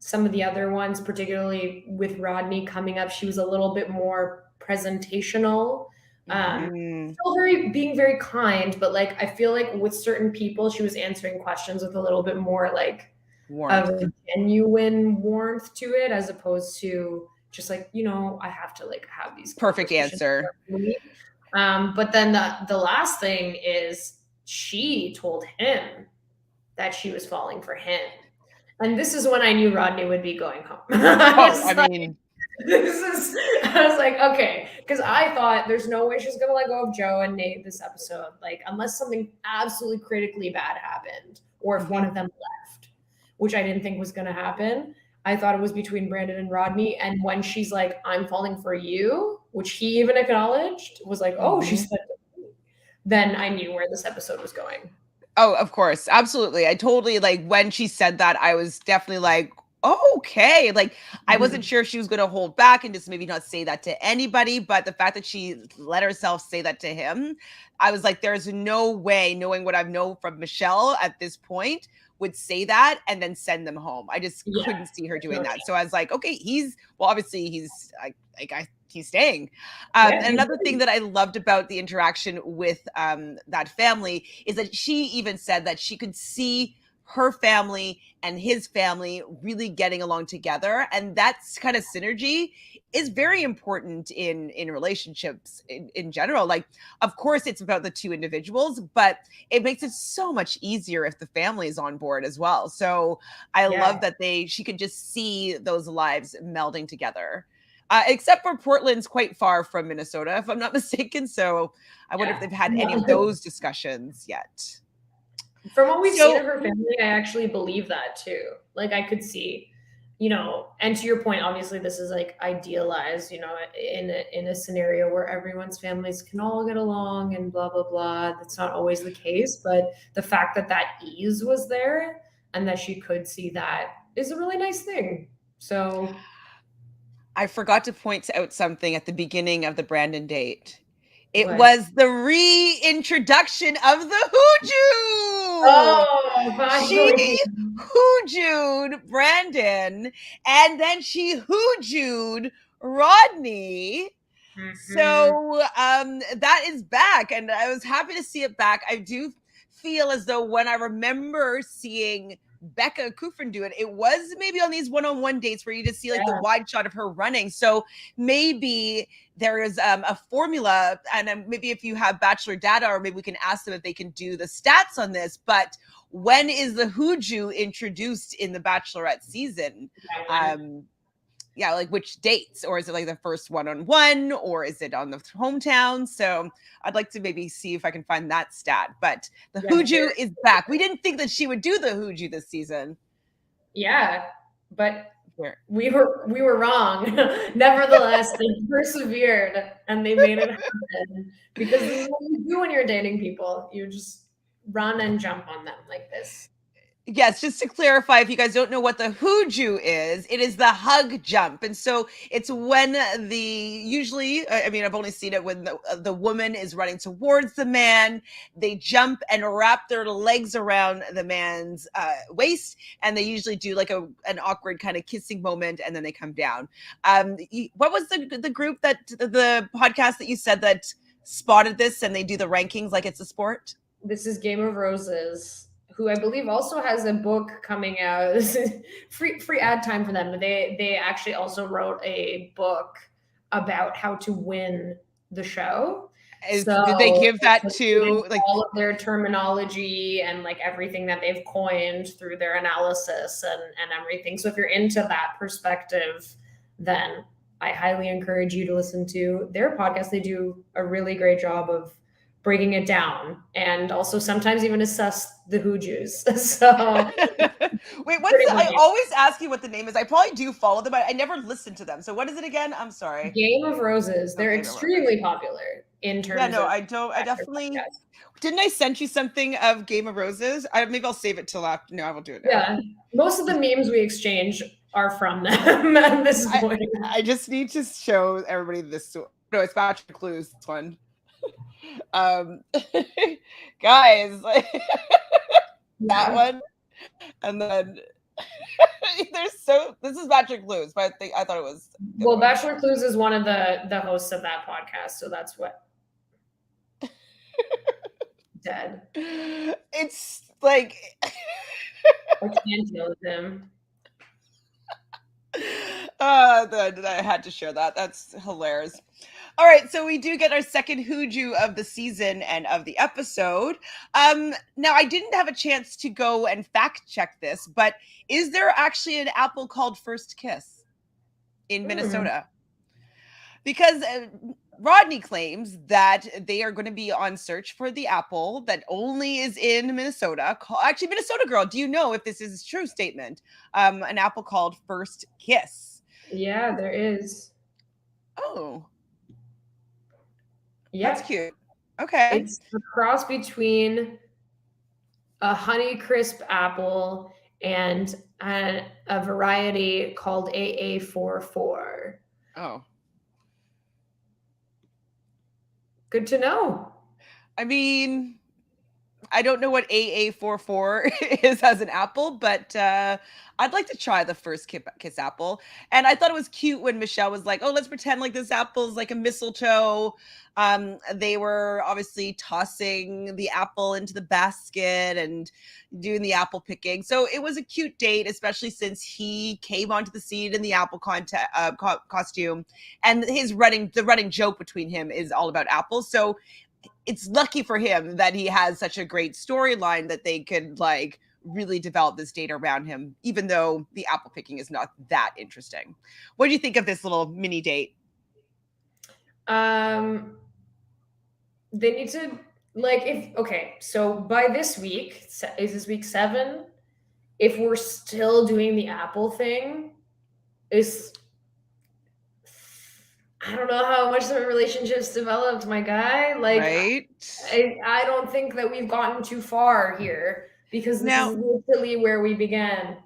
some of the other ones, particularly with Rodney coming up, she was a little bit more presentational.
Mm-hmm.
Still being very kind, but like I feel like with certain people, she was answering questions with a little bit more like
Warmth.
of a genuine warmth to it, as opposed to just like, I have to like have these
Perfect answer.
But then the last thing is she told him that she was falling for him. And this is when I knew Rodney would be going home. I was like, okay, because I thought there's no way she's gonna let go of Joe and Nate this episode, like unless something absolutely critically bad happened, or if one of them left, which I didn't think was gonna happen. I thought it was between Brandon and Rodney, and when she's like, "I'm falling for you," which he even acknowledged, was like, "Oh, she said," then I knew where this episode was going.
Oh, of course. Absolutely. I totally like when she said that, I was definitely like, oh, okay. Like I wasn't sure if she was going to hold back and just maybe not say that to anybody, but the fact that she let herself say that to him, I was like, there's no way, knowing what I've known from Michelle at this point, would say that and then send them home. I just couldn't see her doing that. So I was like, okay, obviously he's he's staying. Another thing that I loved about the interaction with that family is that she even said that she could see her family and his family really getting along together, and that's kind of synergy is very important in relationships in general. Like, of course it's about the two individuals, but it makes it so much easier if the family is on board as well. So I love that she could just see those lives melding together. Except for Portland's quite far from Minnesota, if I'm not mistaken. So I wonder if they've had any of those discussions yet.
From what we've seen of her family, I actually believe that too. Like I could see, and to your point, obviously this is like idealized, in a scenario where everyone's families can all get along and blah, blah, blah. That's not always the case, but the fact that ease was there and that she could see that is a really nice thing. So
I forgot to point out something at the beginning of the Brandon date. It was the reintroduction of the Hooju.
Oh, finally.
She Hooju'd Brandon, and then she Hooju'd Rodney. So that is back, and I was happy to see it back. I do feel as though when I remember seeing Becca Kufrin do it, it was maybe on these one-on-one dates where you just see like the wide shot of her running. So maybe there is a formula, and maybe if you have Bachelor data, or maybe we can ask them if they can do the stats on this. But when is the Hooju introduced in the Bachelorette season? Like which dates, or is it like the first one-on-one, or is it on the hometown? So I'd like to maybe see if I can find that stat. But the Hooju is back. We didn't think that she would do the Hooju this season.
Yeah, but we were wrong. Nevertheless, they persevered and they made it happen, because this is what you do when you're dating people. You just run and jump on them like this.
Yes, just to clarify, if you guys don't know what the Hooju is, it is the hug jump. And so it's when usually, I've only seen it when the woman is running towards the man, they jump and wrap their legs around the man's waist, and they usually do like an awkward kind of kissing moment, and then they come down. What was the group the podcast that you said that spotted this, and they do the rankings like it's a sport?
This is Game of Roses, who I believe also has a book coming out. This is free ad time for them. They actually also wrote a book about how to win the show.
Did they
So
give that
it's
to like
all of their terminology and like everything that they've coined through their analysis and everything. So if you're into that perspective, then I highly encourage you to listen to their podcast. They do a really great job of breaking it down and also sometimes even assess the hooju's. So
Wait, what's
pretty
the, I
funny.
always ask you what the name is. I probably do follow them, but I never listen to them. So what is it again? I'm sorry.
Game of Roses. They're
Okay, no, Roses.
extremely popular in
Yeah,
terms
no,
of
I don't. I
Bachelor
definitely
podcasts.
didn't. I send you something of Game of Roses. Maybe I'll save it till after. No, I will do it now.
Yeah, most of the memes we exchange are from them at this
I
point.
I just need to show everybody this. No, it's Bachelor Clues. This one. Um, guys, that one, and then there's so. This is Bachelor Clues, but I thought it was the other
Well,
one.
Bachelor Clues is one of the hosts of that podcast, so that's what dead.
It's like
I can't deal with him.
that I had to share that. That's hilarious. All right, so we do get our second hooju of the season and of the episode. Now I didn't have a chance to go and fact check this, but is there actually an apple called First Kiss in Minnesota? Because Rodney claims that they are going to be on search for the apple that only is in Minnesota. Actually, Minnesota girl, do you know if this is a true statement? An apple called First Kiss.
Yeah, there is.
Oh,
Yeah,
that's cute. Okay.
it's a cross between a Honeycrisp apple and a variety called AA44.
Oh,
Good to know.
I mean, I don't know what AA44 is as an apple, but I'd like to try the first kiss apple. And I thought it was cute when Michelle was like, "Oh, let's pretend like this apple's like a mistletoe." They were obviously tossing the apple into the basket and doing the apple picking. So it was a cute date, especially since he came onto the scene in the apple costume, and the running joke between him is all about apples. So it's lucky for him that he has such a great storyline that they could like really develop this date around him, even though the apple picking is not that interesting. What do you think of this little mini date?
They need to so by this week, is this week 7? If we're still doing the apple thing, is I don't know how much the relationship's developed, my guy. Like,
Right
I don't think that we've gotten too far here because this
now,
is literally where we began.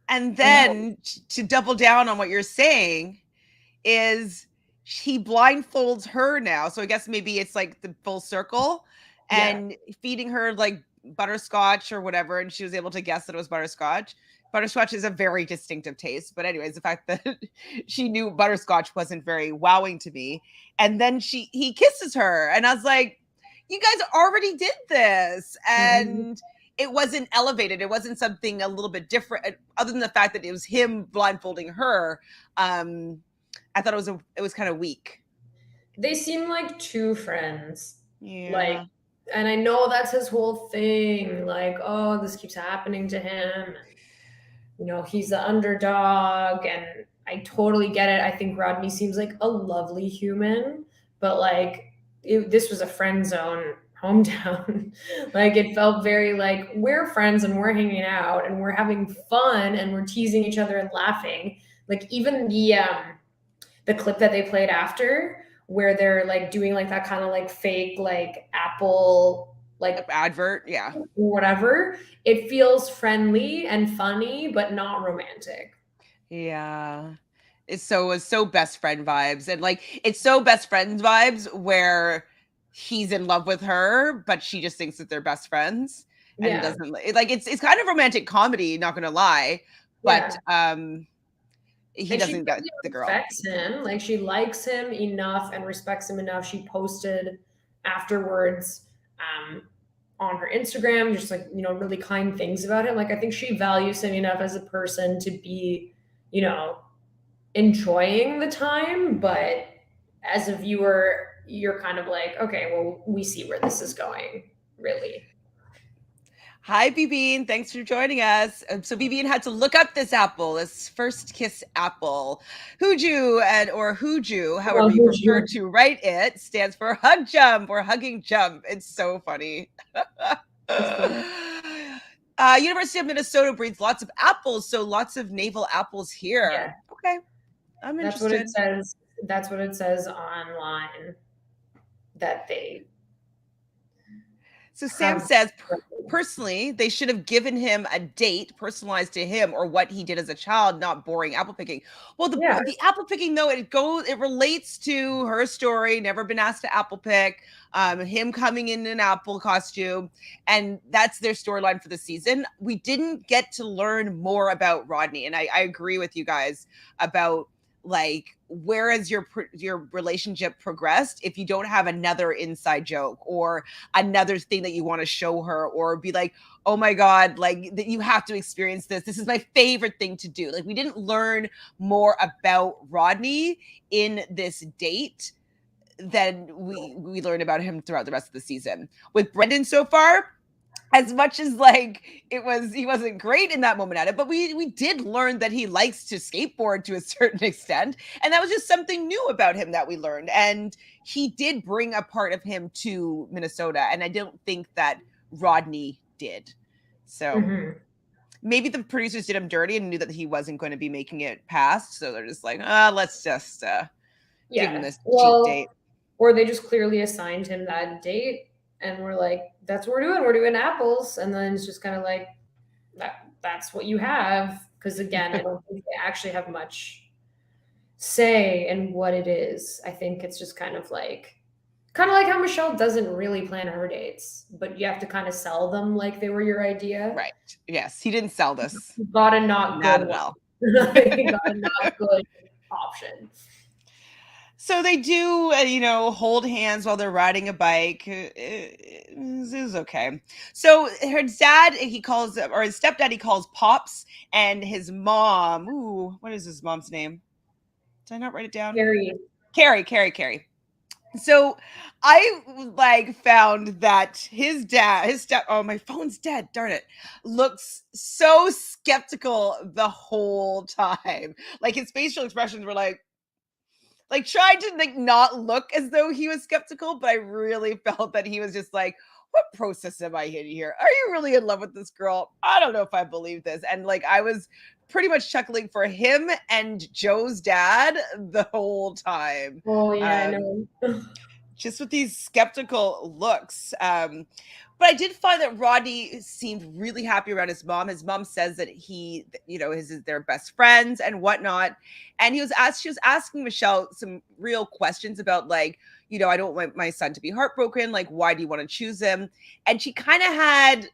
and then to double down on what you're saying is he blindfolds her now, so I guess maybe it's like the full circle, and feeding her like butterscotch or whatever, and she was able to guess that it was butterscotch. Butterscotch is a very distinctive taste, but anyways, the fact that she knew butterscotch wasn't very wowing to me. And then he kisses her, and I was like, "You guys already did this," and it wasn't elevated. It wasn't something a little bit different, other than the fact that it was him blindfolding her. I thought it was kind of weak.
They seem like two friends.
Yeah.
Like, and I know that's his whole thing. Like, oh, this keeps happening to him. You know, he's the underdog, and I totally get it. I think Rodney seems like a lovely human, but like, this was a friend zone hometown. Like, it felt very like we're friends and we're hanging out and we're having fun and we're teasing each other and laughing. Like, even the clip that they played after where they're like doing like that kind of like fake like apple like
advert, yeah,
whatever, it feels friendly and funny but not romantic.
Yeah, it's so best friend vibes, and like it's so best friends vibes where he's in love with her, but she just thinks that they're best friends and doesn't like it's kind of romantic comedy, not gonna lie, but he
and
doesn't get the girl.
Respects him, like she likes him enough and respects him enough. She posted afterwards on her Instagram, just like, you know, really kind things about him. Like, I think she values him enough as a person to be, you know, enjoying the time. But as a viewer, you're kind of like, okay, well, we see where this is going, really.
Hi, B-Bean. Thanks for joining us. So B-Bean had to look up this apple, this first kiss apple. Hooju or Hooju, however
Well,
you
who's
prefer
your
to write it, stands for hug jump or hugging jump. It's so funny.
That's funny.
University of Minnesota breeds lots of apples, so lots of navel apples here.
Yeah,
Okay, I'm
that's what it
interested.
says. That's what it says online that they
So Sam
have.
says, personally, they should have given him a date personalized to him or what he did as a child, not boring apple picking. Well,
Yeah.
the apple picking though, it relates to her story, never been asked to apple pick, him coming in an apple costume, and that's their storyline for the season. We didn't get to learn more about Rodney, and I agree with you guys about like where has your relationship progressed if you don't have another inside joke or another thing that you want to show her or be like, oh my God, like that you have to experience this. This is my favorite thing to do. Like we didn't learn more about Rodney in this date than we learned about him throughout the rest of the season. With Brendan so far, as much as like he wasn't great in that moment at it, but we did learn that he likes to skateboard to a certain extent, and that was just something new about him that we learned. And he did bring a part of him to Minnesota, and I don't think that Rodney did. So maybe the producers did him dirty and knew that he wasn't going to be making it past, so they're just like, let's just give him this cheap date.
Or they just clearly assigned him that date and we're like, that's what we're doing. We're doing apples. And then it's just kind of like, that's what you have. Because again, I don't think they actually have much say in what it is. I think it's just kind of like how Michelle doesn't really plan her dates, but you have to kind of sell them like they were your idea.
Right. Yes, he didn't sell this.
Got a not
Not
good
at all.
Got a not good option.
So they do, hold hands while they're riding a bike. It was okay. So her dad, or his stepdad, he calls Pops, and his mom. Ooh, what is his mom's name? Did I not write it down? Carrie. So I found that his step. Oh, my phone's dead. Darn it! Looks so skeptical the whole time. Like his facial expressions were like tried to like not look as though he was skeptical, but I really felt that he was just like, what process am I in here? Are you really in love with this girl? I don't know if I believe this. And like I was pretty much chuckling for him and Joe's dad the whole time.
Oh yeah, I know.
Just with these skeptical looks. But I did find that Rodney seemed really happy around his mom. His mom says that he, they're best friends and whatnot. And she was asking Michelle some real questions about like, I don't want my son to be heartbroken. Like, why do you want to choose him? And she kind of had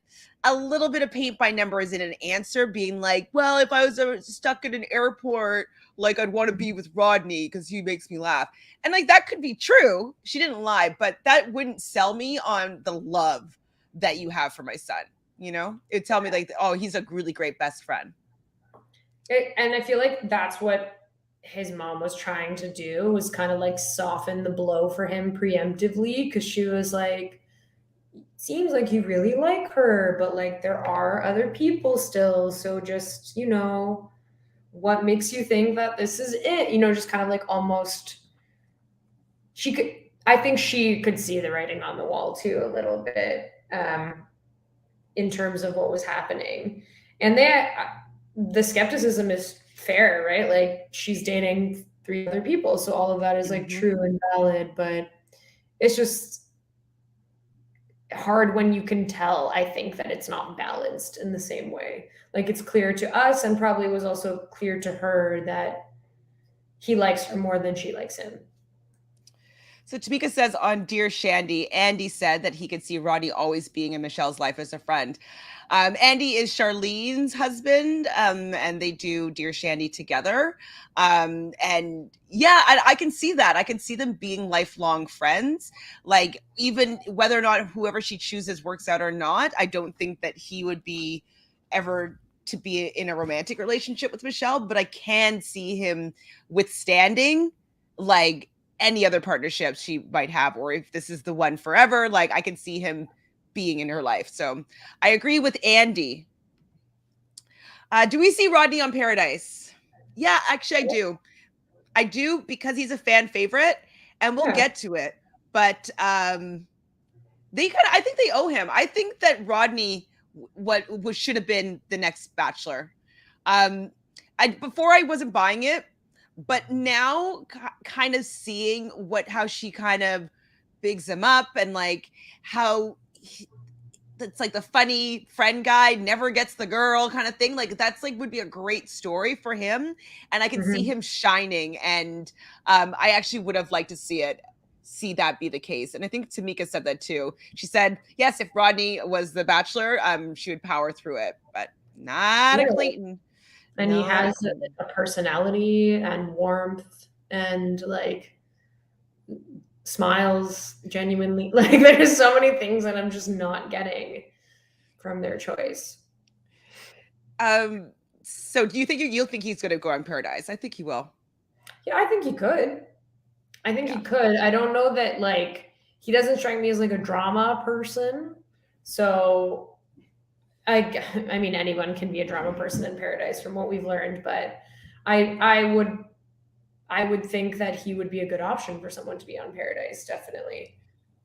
a little bit of paint by numbers in an answer being like, well, if I was stuck in an airport, like I'd want to be with Rodney because he makes me laugh. And like, that could be true. She didn't lie, but that wouldn't sell me on the love that you have for my son. It'd tell me like, oh, he's a really great best friend.
And I feel like that's what his mom was trying to do, was kind of like soften the blow for him preemptively, because she was like, seems like you really like her, but like there are other people still, so just what makes you think that this is it, just kind of like almost I think she could see the writing on the wall too a little bit, in terms of what was happening. And the skepticism is fair, right? Like she's dating 3 other people, so all of that is like true and valid, but it's just hard when you can tell, I think, that it's not balanced in the same way. Like it's clear to us, and probably was also clear to her, that he likes her more than she likes him.
So Tamika says on Dear Shandy, Andy said that he could see Rodney always being in Michelle's life as a friend. Andy is Charlene's husband, and they do Dear Shandy together. And yeah, I can see that. I can see them being lifelong friends. Like even whether or not whoever she chooses works out or not, I don't think that he would be ever to be in a romantic relationship with Michelle, but I can see him withstanding like any other partnerships she might have, or if this is the one forever. Like, I can see him being in her life. So I agree with Andy. Do we see Rodney on Paradise? Yeah, actually, I do. I do, because he's a fan favorite, and we'll get to it. But they kind of, I think they owe him. I think that Rodney should have been the next Bachelor. Before I wasn't buying it, but now kind of seeing how she kind of bigs him up, and like how it's like the funny friend guy never gets the girl kind of thing. Like, that's like would be a great story for him, and I can see him shining. And I actually would have liked to see that be the case. And I think Tamika said that too. She said, yes, if Rodney was the Bachelor, she would power through it, but not a Clayton.
And he has a personality and warmth and like smiles genuinely. Like, there's so many things that I'm just not getting from their choice.
So do you think he's going to go on Paradise? I think he will.
Yeah, I think he could. He could. I don't know that, like, he doesn't strike me as like a drama person. So I mean, anyone can be a drama person in Paradise from what we've learned, but I would think that he would be a good option for someone to be on Paradise, definitely.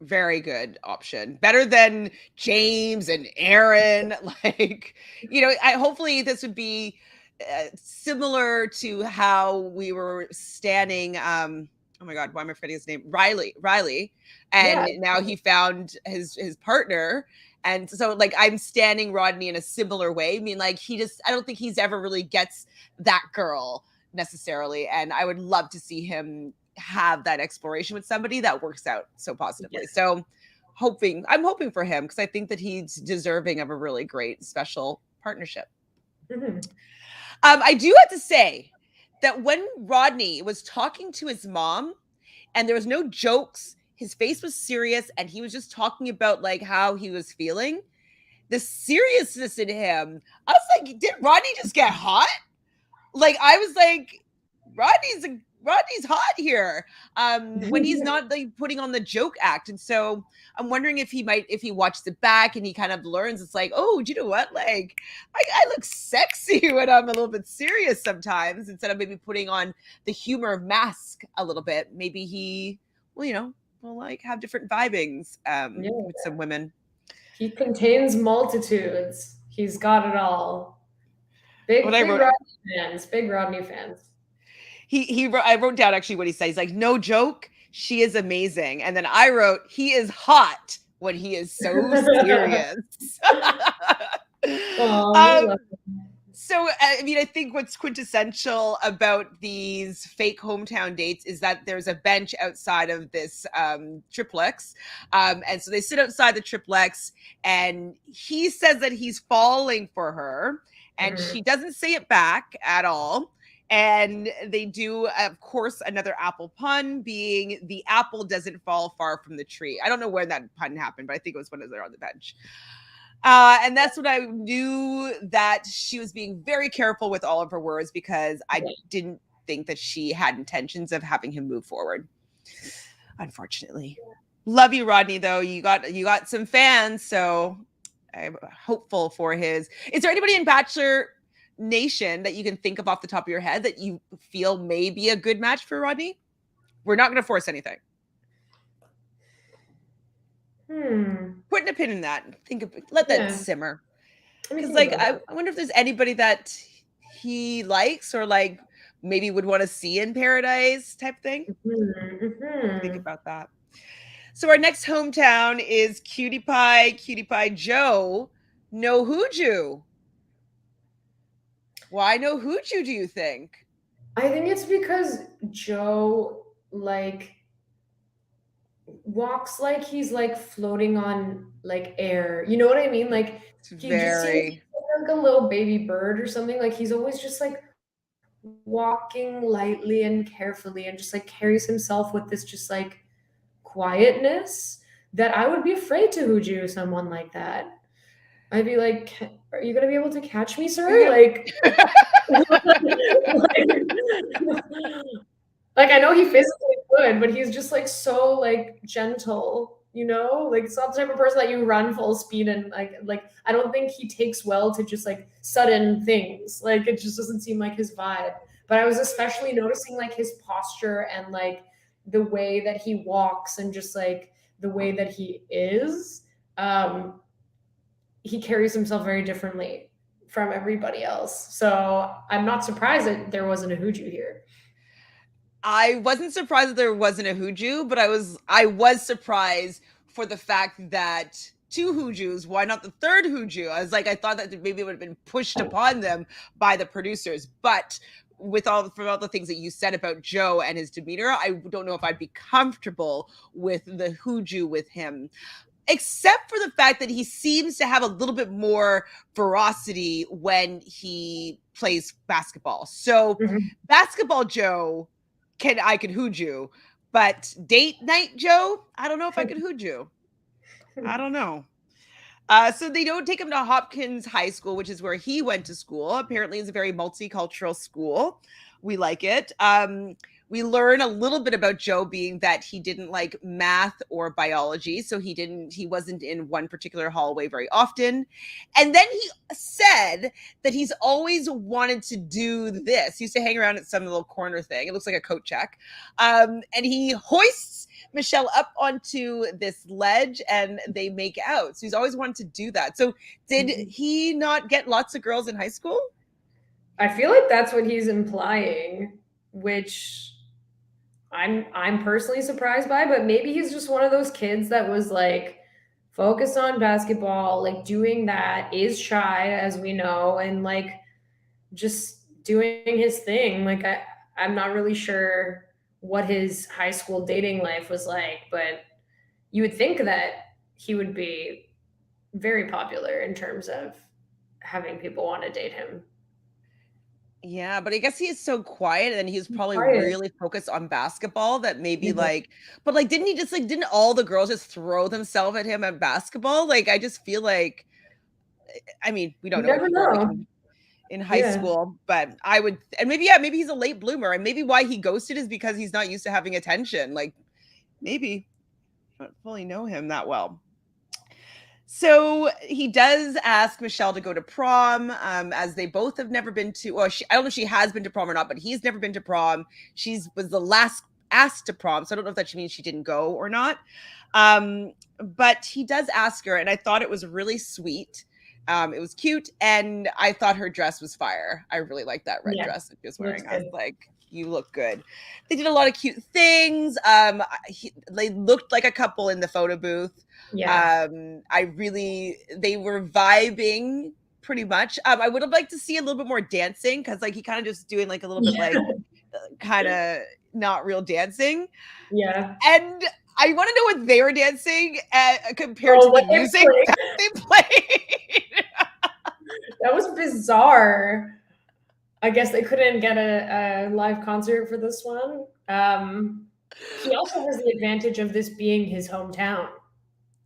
Very good option. Better than James and Aaron. Like, hopefully this would be similar to how we were standing. Oh my God, why am I forgetting his name? Riley. And now he found his partner. And so, like, I'm standing Rodney in a similar way. I mean, like, I don't think he's ever really gets that girl necessarily. And I would love to see him have that exploration with somebody that works out so positively. Yes. So I'm hoping for him, because I think that he's deserving of a really great special partnership. I do have to say that when Rodney was talking to his mom and there was no jokes, his face was serious, and he was just talking about like how he was feeling, the seriousness in him, I was like, did Rodney just get hot? Like, I was like, Rodney's hot here, when he's not like putting on the joke act. And so I'm wondering if he watches it back and he kind of learns, it's like, oh, do you know what? Like, I look sexy when I'm a little bit serious sometimes, instead of maybe putting on the humor mask a little bit. Maybe he will, will like have different vibings with some women.
He contains multitudes. He's got it all. Big Rodney fans.
I wrote down actually what he said. He's like, no joke, she is amazing. And then I wrote, he is hot when he is so serious. So, I mean, I think what's quintessential about these fake hometown dates is that there's a bench outside of this triplex. And so they sit outside the triplex, and he says that he's falling for her, and she doesn't say it back at all. And they do, of course, another apple pun, being the apple doesn't fall far from the tree. I don't know where that pun happened, but I think it was when they're on the bench. And that's when I knew that she was being very careful with all of her words, because I didn't think that she had intentions of having him move forward. Unfortunately. Love you, Rodney, though. You got some fans, so I'm hopeful for his. Is there anybody in Bachelor Nation that you can think of off the top of your head that you feel may be a good match for Rodney? We're not going to force anything. Putting a pin in that. Let that simmer. Because, like, I wonder if there's anybody that he likes or like maybe would want to see in Paradise type thing. Think about that. So our next hometown is Cutie Pie Joe. No Hooju. Why no Hooju, do you think?
I think it's because Joe, like, walks like he's like floating on like air. You know what I mean? Like, he just seems like a little baby bird or something. Like, he's always just like walking lightly and carefully, and just like carries himself with this just like quietness that I would be afraid to Hooju someone like that. I'd be like, are you going to be able to catch me, sir? Like, like, I know he physically good, but he's just like so like gentle, you know? Like it's not the type of person that you run full speed and like I don't think he takes well to just like sudden things. Like it just doesn't seem like his vibe. But I was especially noticing like his posture and like the way that he walks and just like the way that he is. He carries himself very differently from everybody else. So I'm not surprised that there wasn't a Hooju here.
I wasn't surprised that there wasn't a Hooju, but I was surprised for the fact that two Hoojus, why not the third Hooju? I was like, I thought that maybe it would have been pushed upon them by the producers, but from all the things that you said about Joe and his demeanor, I don't know if I'd be comfortable with the Hooju with him, except for the fact that he seems to have a little bit more ferocity when he plays basketball. So basketball Joe I could Hooju, but date night Joe, I don't know if I could Hooju. I don't know. So they don't take him to Hopkins High School, which is where he went to school. Apparently, it's a very multicultural school. We like it. We learn a little bit about Joe being that he didn't like math or biology, so he wasn't in one particular hallway very often. And then he said that he's always wanted to do this. He used to hang around at some little corner thing. It looks like a coat check. And he hoists Michelle up onto this ledge and they make out. So he's always wanted to do that. So did he not get lots of girls in high school?
I feel like that's what he's implying, which I'm personally surprised by, but maybe he's just one of those kids that was like focused on basketball, like doing that, is shy as we know, and like just doing his thing. Like I'm not really sure what his high school dating life was like, but you would think that he would be very popular in terms of having people want to date him.
Yeah, but I guess he is so quiet and he's probably
Quiet.
really focused on basketball that maybe
Mhm.
but like didn't he just like didn't all the girls just throw themselves at him at basketball? Like I just feel like I mean, we don't
You
know what
never
people are like
know.
in high
Yeah.
school, but I would and maybe he's a late bloomer and maybe why he ghosted is because he's not used to having attention. Like maybe I don't fully know him that well. So he does ask Michelle to go to prom, as they both have never been to. Well, I don't know if she has been to prom or not, but he's never been to prom. She was the last asked to prom, so I don't know if that means she didn't go or not. But he does ask her, and I thought it was really sweet. It was cute, and I thought her dress was fire. I really liked that red
Yeah.
dress that she was
Looks
wearing. I was
good.
like, you look good. They did a lot of cute things. They looked like a couple in the photo booth.
Yeah.
They were vibing pretty much. I would have liked to see a little bit more dancing because like he kind of just doing like a little bit like kind of not real dancing.
Yeah.
And I want to know what they were dancing compared to
Oh,
the
what they
music
played.
that they played.
That was bizarre. I guess they couldn't get a live concert for this one. He also has the advantage of this being his hometown,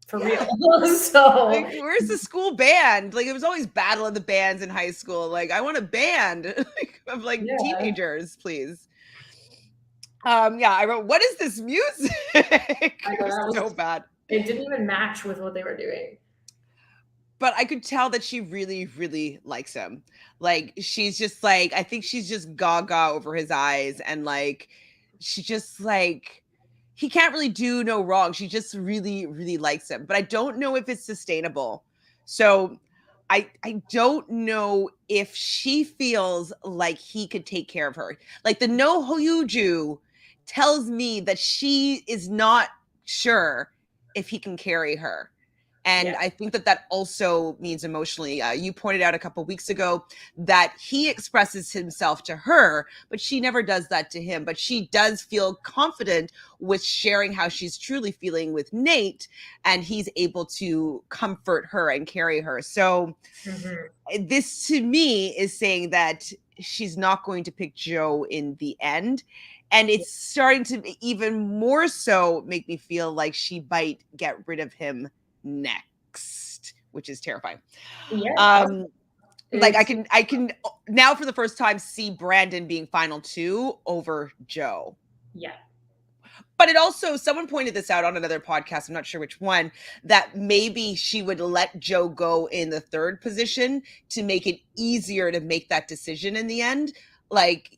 for
Yeah.
real. So
Like, where's the school band? Like, it was always battle of the bands in high school. Like, I want a band of like
yeah,
teenagers, please. Yeah, I wrote, what is this music?
I
It
know
was
that
so
was.
bad.
It didn't even match with what they were doing.
But I could tell that she really, really likes him. Like, she's just like, I think she's just gaga over his eyes. And like, she just like, he can't really do no wrong. She just really, really likes him. But I don't know if it's sustainable. So I don't know if she feels like he could take care of her. Like the no Hoyuju tells me that she is not sure if he can carry her. And
Yeah.
I think that that also means emotionally. You pointed out a couple weeks ago that he expresses himself to her, but she never does that to him. But she does feel confident with sharing how she's truly feeling with Nate, and he's able to comfort her and carry her. So this to me is saying that she's not going to pick Joe in the end. And it's starting to even more so make me feel like she might get rid of him next, which is terrifying.
Yeah.
Like I can now for the first time see Brandon being final two over Joe.
Yeah.
But it also, someone pointed this out on another podcast, I'm not sure which one, that maybe she would let Joe go in the third position to make it easier to make that decision in the end. Like,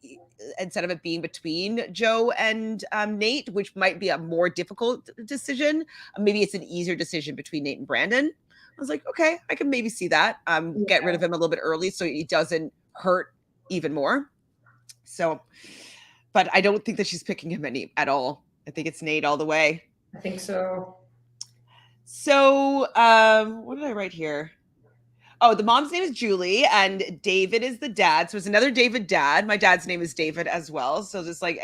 instead of it being between Joe and Nate, which might be a more difficult decision, maybe it's an easier decision between Nate and Brandon. I was like, okay, I can maybe see that. Get rid of him a little bit early so he doesn't hurt even more. So, but I don't think that she's picking him at all. I think it's Nate all the way.
I think so.
So, what did I write here? Oh, the mom's name is Julie, and David is the dad. So it's another David dad. My dad's name is David as well. So just like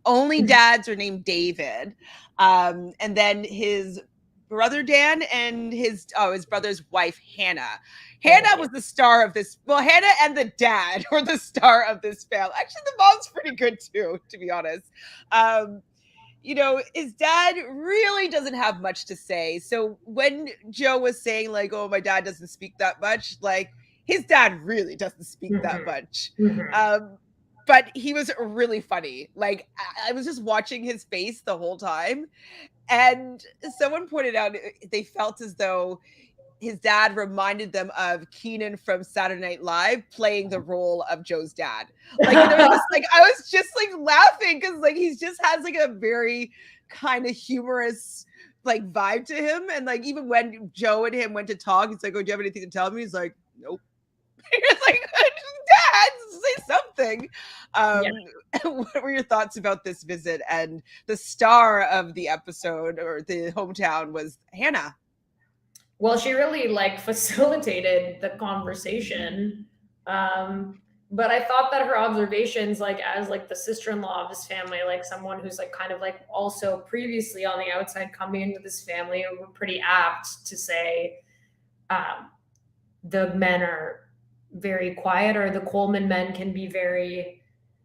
only dads are named David. And then his brother Dan and his brother's wife Hannah. Hannah was the star of this. Well, Hannah and the dad were the star of this family. Actually, the mom's pretty good too, to be honest. You know, his dad really doesn't have much to say. So when Joe was saying like, oh, my dad doesn't speak that much, like his dad really doesn't speak that much. But he was really funny. Like I was just watching his face the whole time. And someone pointed out they felt as though his dad reminded them of Keenan from Saturday Night Live playing the role of Joe's dad. Like, I was just like laughing because like he just has like a very kind of humorous like vibe to him. And like even when Joe and him went to talk, he's like, "Oh, do you have anything to tell me?" He's like, "Nope." It's like, Dad, say something. What were your thoughts about this visit? And the star of the episode or the hometown was Hannah.
Well, she really like facilitated the conversation. But I thought that her observations, like as like the sister-in-law of this family, like someone who's like kind of like also previously on the outside coming into this family, were pretty apt to say the men are very quiet, or the Coleman men can be very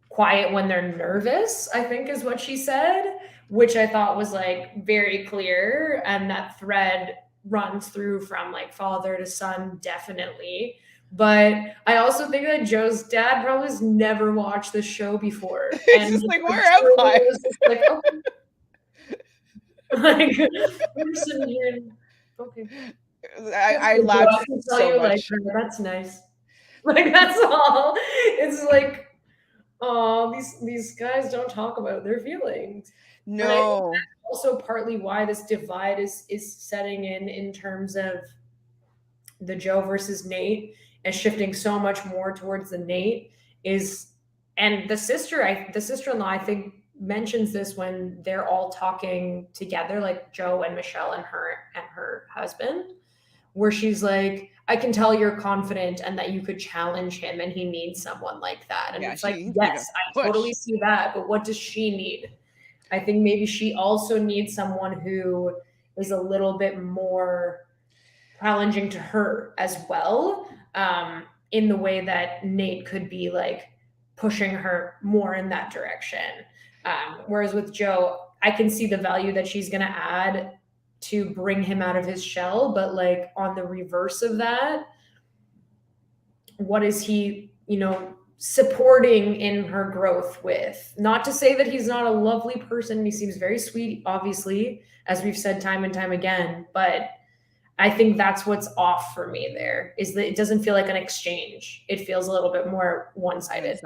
quiet when they're nervous, I think is what she said, which I thought was like very clear. And that thread runs through from like father to son, definitely. But I also think that Joe's dad probably has never watched this show before.
And just like, where am I?
Like, okay. Like, we're sitting here. Okay.
I laughed so much.
Like, that's nice. Like, that's all. It's like, oh, these guys don't talk about their feelings.
No.
Also partly why this divide is setting in terms of the Joe versus Nate and shifting so much more towards the Nate is, and the sister-in-law, I think, mentions this when they're all talking together, like Joe and Michelle and her husband, where she's like, I can tell you're confident and that you could challenge him and he needs someone like that. And it's like, yes, I totally see that. But what does she need? I think maybe she also needs someone who is a little bit more challenging to her as well, in the way that Nate could be like pushing her more in that direction. Whereas with Joe, I can see the value that she's going to add to bring him out of his shell. But like on the reverse of that, what is he, supporting in her growth with? Not to say that he's not a lovely person. He seems very sweet, obviously, as we've said time and time again. But I think that's what's off for me there, is that it doesn't feel like an exchange. It feels a little bit more one-sided.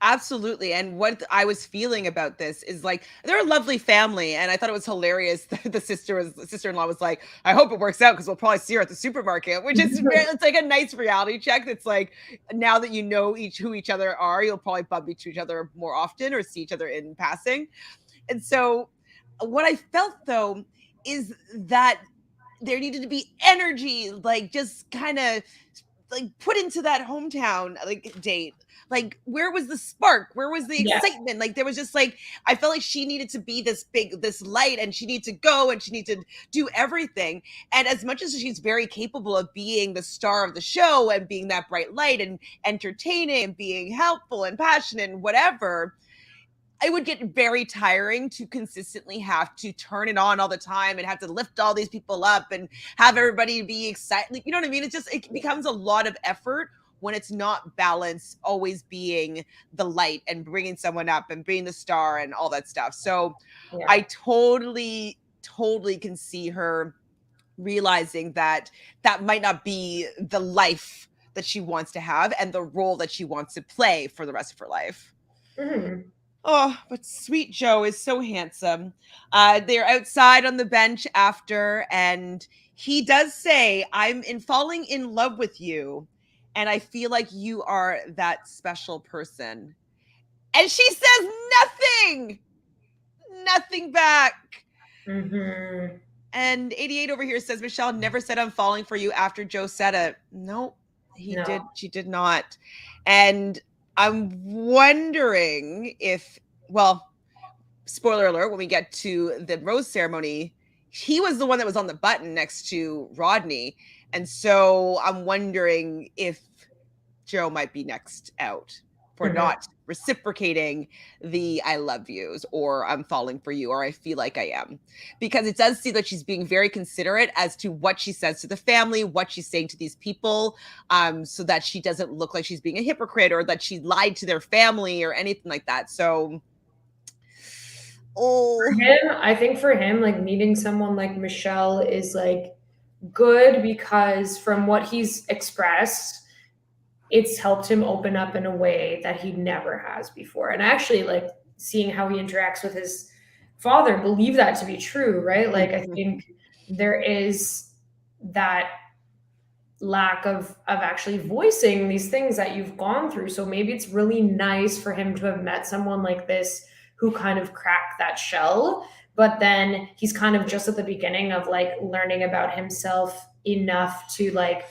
Absolutely. And what I was feeling about this is like, they're a lovely family. And I thought it was hilarious that the sister-in-law was like, I hope it works out because we'll probably see her at the supermarket, which is it's like a nice reality check. That's like, now that you know who each other are, you'll probably bump into each other more often or see each other in passing. And so what I felt though is that there needed to be energy, like just kind of like put into that hometown like date. Like, where was the spark? Where was the excitement? Like, there was just like, I felt like she needed to be this light, and she needed to go and she needed to do everything. And as much as she's very capable of being the star of the show and being that bright light and entertaining and being helpful and passionate and whatever, it would get very tiring to consistently have to turn it on all the time and have to lift all these people up and have everybody be excited. You know what I mean? It becomes a lot of effort when it's not balance, always being the light and bringing someone up and being the star and all that stuff. So I totally can see her realizing that that might not be the life that she wants to have and the role that she wants to play for the rest of her life.
Mm-hmm.
Oh, but sweet Joe is so handsome. They're outside on the bench after, and he does say, I'm falling in love with you, and I feel like you are that special person. And she says nothing back.
Mm-hmm.
And 88 over here says, Michelle never said I'm falling for you after Joe said it. Nope, she did not. And I'm wondering if, well, spoiler alert, when we get to the rose ceremony, he was the one that was on the button next to Rodney. And so I'm wondering if Joe might be next out for not reciprocating the I love yous, or I'm falling for you, or I feel like I am. Because it does seem that she's being very considerate as to what she says to the family, what she's saying to these people, so that she doesn't look like she's being a hypocrite or that she lied to their family or anything like that. So
I think for him, like meeting someone like Michelle is like good because from what he's expressed, it's helped him open up in a way that he never has before. And actually, like seeing how he interacts with his father, believe that to be true, right? Like I think there is that lack of actually voicing these things that you've gone through. So maybe it's really nice for him to have met someone like this who kind of cracked that shell, but then he's kind of just at the beginning of like learning about himself enough to like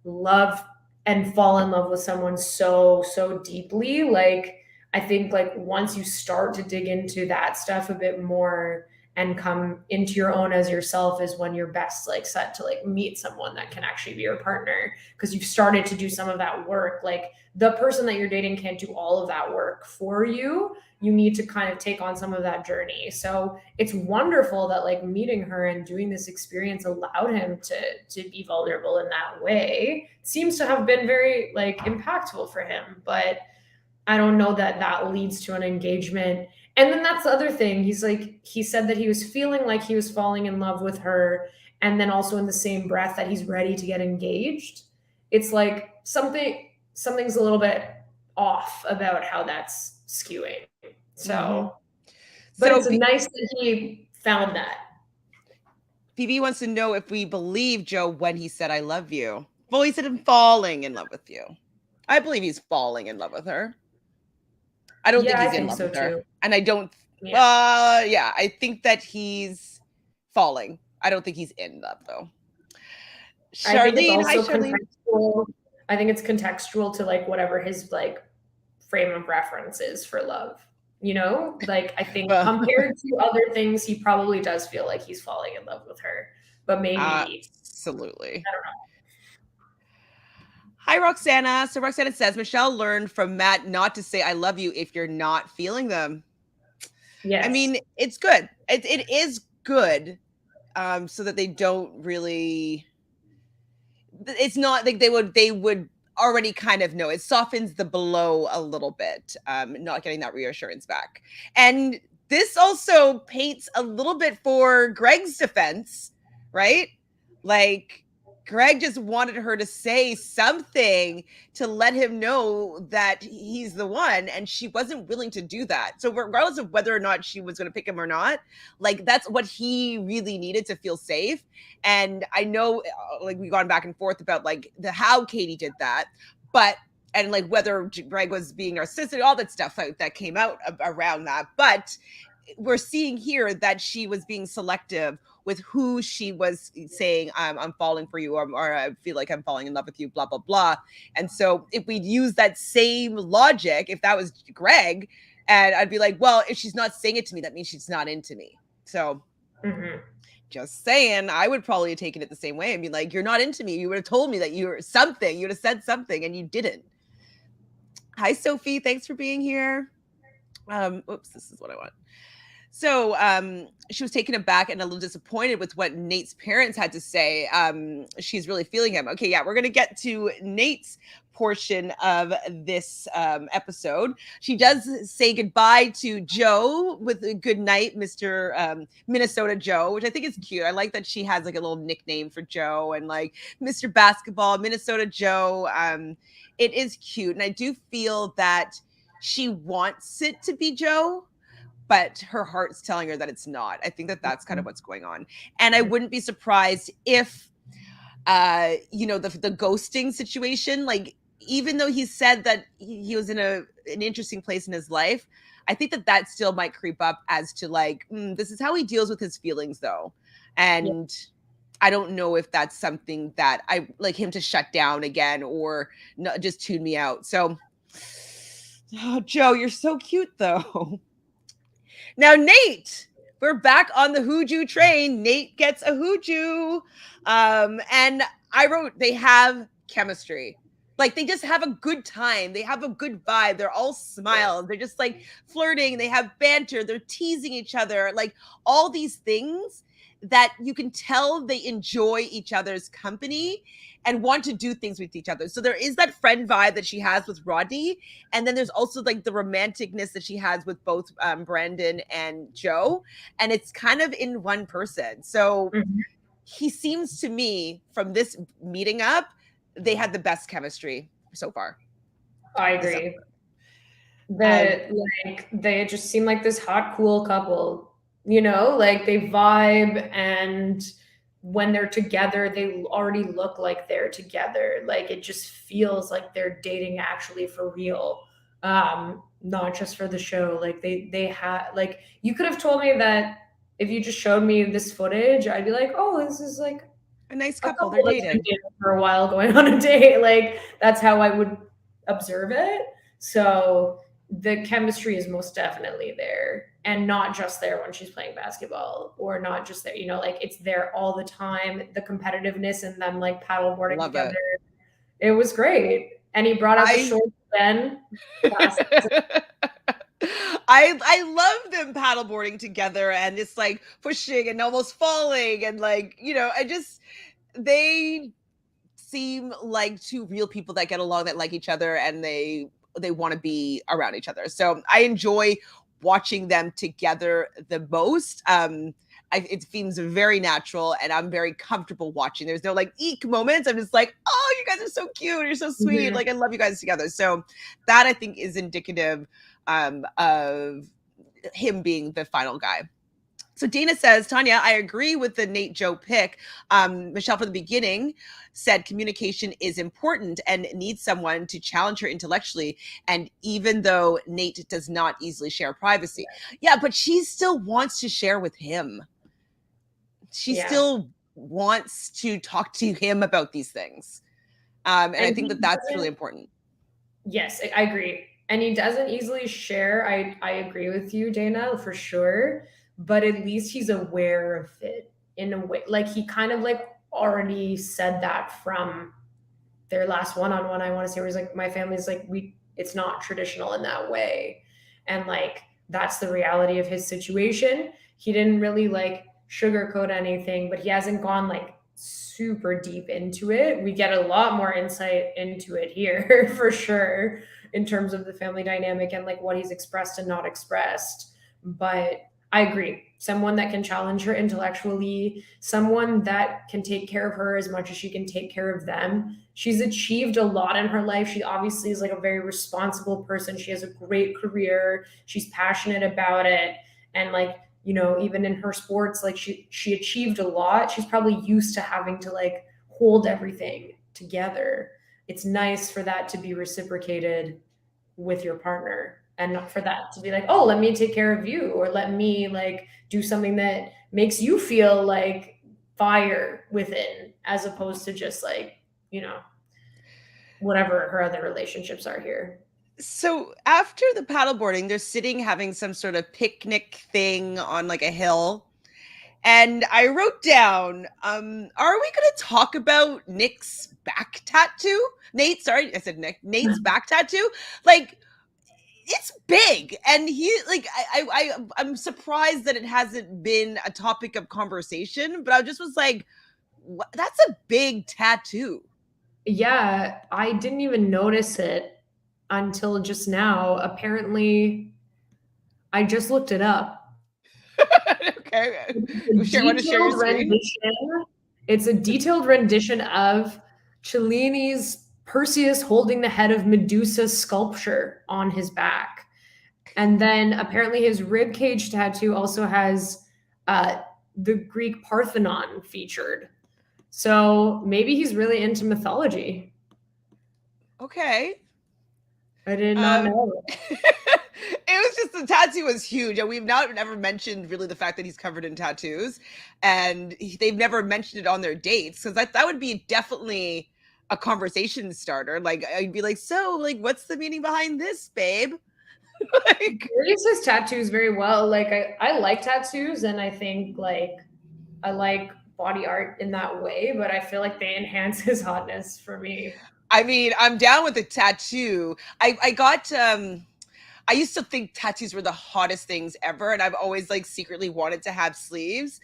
love and fall in love with someone so deeply. Like I think like once you start to dig into that stuff a bit more and come into your own as yourself is when you're best like set to like meet someone that can actually be your partner, because you've started to do some of that work. Like the person that you're dating can't do all of that work for you. You need to kind of take on some of that journey. So it's wonderful that like meeting her and doing this experience allowed him to be vulnerable in that way. Seems to have been very like impactful for him, but I don't know that that leads to an engagement. And then that's the other thing. He's like, he said that he was feeling like he was falling in love with her. And then also in the same breath that he's ready to get engaged. It's like something's a little bit off about how that's skewing. So, but it's nice that he found that.
PB wants to know if we believe Joe when he said, I love you. Well, he said I'm falling in love with you. I believe he's falling in love with her. I don't think he's in love with her. And I don't, I think that he's falling. I don't think he's in love though. Charlene, hi Charlene.
I think it's contextual to like whatever his like frame of reference is for love. You know, like I think compared to other things, he probably does feel like he's falling in love with her, but maybe
absolutely.
I don't know.
Hi, Roxana. So Roxana says, Michelle learned from Matt not to say I love you if you're not feeling them.
Yes.
I mean, it's good. It is good, so that they don't really, it's not like they would already kind of know. It softens the blow a little bit, not getting that reassurance back. And this also paints a little bit for Greg's defense, right? Like, Greg just wanted her to say something to let him know that he's the one, and she wasn't willing to do that. So regardless of whether or not she was going to pick him or not, like that's what he really needed to feel safe. And I know like we've gone back and forth about like how Katie did that, but and like whether Greg was being narcissistic, all that stuff that came out around that. But we're seeing here that she was being selective with who she was saying, I'm falling for you, or I feel like I'm falling in love with you, blah, blah, blah. And so if we'd use that same logic, if that was Greg, and I'd be like, well, if she's not saying it to me, that means she's not into me. So just saying, I would probably have taken it the same way and be like, you're not into me. You would have told me that you were something. You would have said something, and you didn't. Hi, Sophie. Thanks for being here. Oops, this is what I want. So she was taken aback and a little disappointed with what Nate's parents had to say. She's really feeling him. Okay, yeah, we're going to get to Nate's portion of this episode. She does say goodbye to Joe with a good night, Mr. Minnesota Joe, which I think is cute. I like that she has like a little nickname for Joe and like Mr. Basketball, Minnesota Joe. It is cute. And I do feel that she wants it to be Joe, but her heart's telling her that it's not. I think that that's kind of what's going on. And I wouldn't be surprised if, the ghosting situation, like, even though he said that he was in an interesting place in his life, I think that that still might creep up as to like, this is how he deals with his feelings though. And I don't know if that's something that I like him to shut down again or just tune me out. So, Joe, you're so cute though. Now, Nate, we're back on the Hooju train. Nate gets a Hooju. And I wrote, they have chemistry. Like, they just have a good time. They have a good vibe. They're all smiles. They're just like flirting. They have banter. They're teasing each other. Like, all these things that you can tell they enjoy each other's company and want to do things with each other. So there is that friend vibe that she has with Rodney. And then there's also like the romanticness that she has with both Brandon and Joe. And it's kind of in one person. So he seems to me from this meeting up, they had the best chemistry so far.
I agree. They just seem like this hot, cool couple, like they vibe, and when they're together, they already look like they're together. Like it just feels like they're dating actually for real. Not just for the show. Like they had, like, you could have told me that if you just showed me this footage, I'd be like, oh, this is like
a nice couple. They're dating
for a while, going on a date. Like that's how I would observe it. So the chemistry is most definitely there, and not just there when she's playing basketball, or not just there, like it's there all the time. The competitiveness and them like paddleboarding together. It was great. And he brought out the shorts then.
I love them paddleboarding together, and it's like pushing and almost falling, and like, they seem like two real people that get along, that like each other, and they want to be around each other. So I enjoy watching them together the most. It seems very natural, and I'm very comfortable watching. There's no like eek moments. I'm just like, oh, you guys are so cute. You're so sweet. Like, I love you guys together. So that I think is indicative of him being the final guy. So Dana says, Tanya, I agree with the Nate Joe pick. Michelle, from the beginning, said communication is important and needs someone to challenge her intellectually. And even though Nate does not easily share privacy. Yeah, but she still wants to share with him. She still wants to talk to him about these things. And I think that that's really important.
Yes, I agree. And he doesn't easily share. I agree with you, Dana, for sure. But at least he's aware of it in a way. Like he kind of like already said that from their last one-on-one, I want to say, where he's like, my family's like, it's not traditional in that way. And like, that's the reality of his situation. He didn't really like sugarcoat anything, but he hasn't gone like super deep into it. We get a lot more insight into it here for sure, in terms of the family dynamic and like what he's expressed and not expressed. But I agree. Someone that can challenge her intellectually, someone that can take care of her as much as she can take care of them. She's achieved a lot in her life. She obviously is like a very responsible person. She has a great career. She's passionate about it. And like, even in her sports, like she achieved a lot. She's probably used to having to like hold everything together. It's nice for that to be reciprocated with your partner, and not for that to be like, oh, let me take care of you, or let me like do something that makes you feel like fire within, as opposed to just like, whatever her other relationships are here.
So after the paddleboarding, they're sitting having some sort of picnic thing on like a hill. And I wrote down, are we going to talk about Nick's back tattoo? Nate, sorry, I said Nick. Nate's back tattoo? Like, it's big, and he like I'm surprised that it hasn't been a topic of conversation, but I just was like, that's a big tattoo.
Yeah, I didn't even notice it until just now. Apparently, I just looked it up.
Okay.
A
Want to share your
detailed
screen?
rendition. It's a detailed rendition of Cellini's Perseus holding the head of Medusa's sculpture on his back. And then apparently his rib cage tattoo also has the Greek Parthenon featured. So maybe he's really into mythology.
Okay.
I did not know.
It was just the tattoo was huge, and we've not ever mentioned really the fact that he's covered in tattoos, and they've never mentioned it on their dates, because that would be definitely a conversation starter. Like I'd be like, so like, what's the meaning behind this, babe? Like,
He his tattoos very well. Like I like tattoos, and I think like I like body art in that way, but I feel like they enhance his hotness for me.
I mean, I'm down with the tattoo. I got I used to think tattoos were the hottest things ever, and I've always like secretly wanted to have sleeves.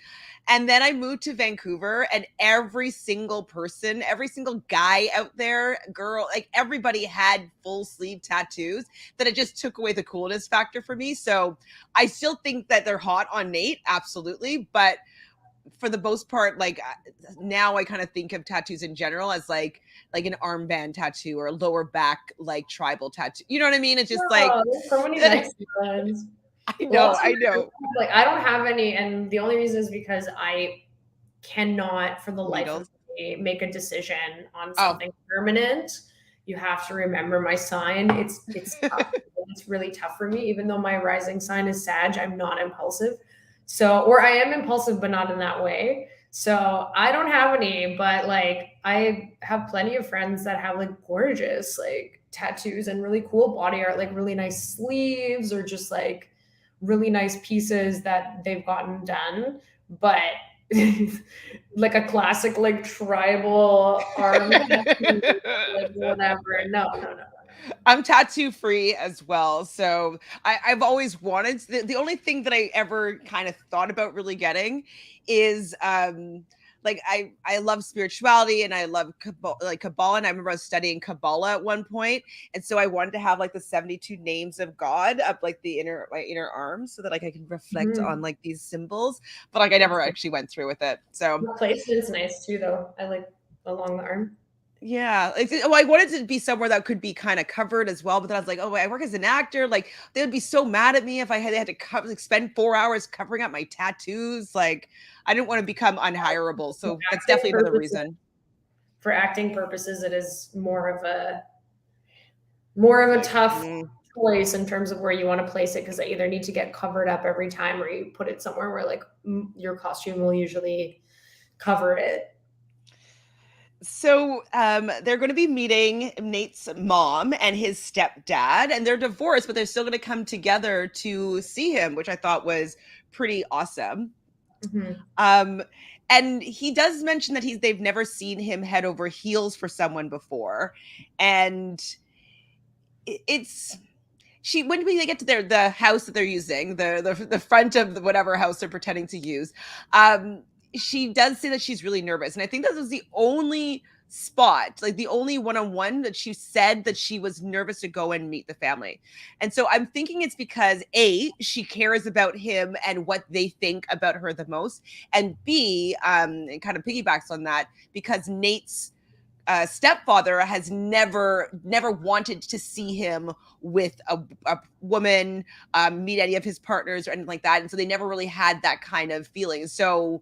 And then I moved to Vancouver, and every single person, every single guy out there, girl, like everybody had full sleeve tattoos, that it just took away the coolness factor for me. So I still think that they're hot on Nate, absolutely, but for the most part, like now I kind of think of tattoos in general as like an armband tattoo or a lower back like tribal tattoo. You know what I mean? It's just like
There's so many nice ones.
I know, I know.
Like I don't have any, and the only reason is because I cannot, for the life of
Needles.
me, make a decision on
Oh,
something permanent. You have to remember my sign. It's tough. It's really tough for me, even though my rising sign is Sag. I'm not impulsive. So, or I am impulsive, but not in that way. So I don't have any, but like I have plenty of friends that have like gorgeous like tattoos and really cool body art, like really nice sleeves or just like really nice pieces that they've gotten done. But like a classic like tribal arm tattoo, like whatever. No.
I'm tattoo free as well. So I've always wanted the only thing that I ever kind of thought about really getting is like I love spirituality, and I love Kabbalah, and I remember I was studying Kabbalah at one point, and so I wanted to have like the 72 names of God up like my inner arm, so that like I can reflect on like these symbols, but like I never actually went through with it. So
The placement's nice too, though. I like along the arm.
yeah, well, I wanted to be somewhere that could be kind of covered as well, but then I was like, oh, I work as an actor. Like, they would be so mad at me if they had to like, spend 4 hours covering up my tattoos. Like, I didn't want to become unhireable. So that's definitely another reason.
For acting purposes, it is more of a tough choice in terms of where you want to place it, because I either need to get covered up every time, or you put it somewhere where like your costume will usually cover it.
So they're going to be meeting Nate's mom and his stepdad, and they're divorced, but they're still going to come together to see him, which I thought was pretty awesome. And he does mention that they've never seen him head over heels for someone before, and when we get to the house that they're using, the front of whatever house they're pretending to use, she does say that she's really nervous. And I think that was the only spot, like the only one-on-one that she said that she was nervous to go and meet the family. And so I'm thinking it's because A, she cares about him and what they think about her the most. And B, it kind of piggybacks on that, because Nate's stepfather has never wanted to see him with a woman, meet any of his partners or anything like that. And so they never really had that kind of feeling. So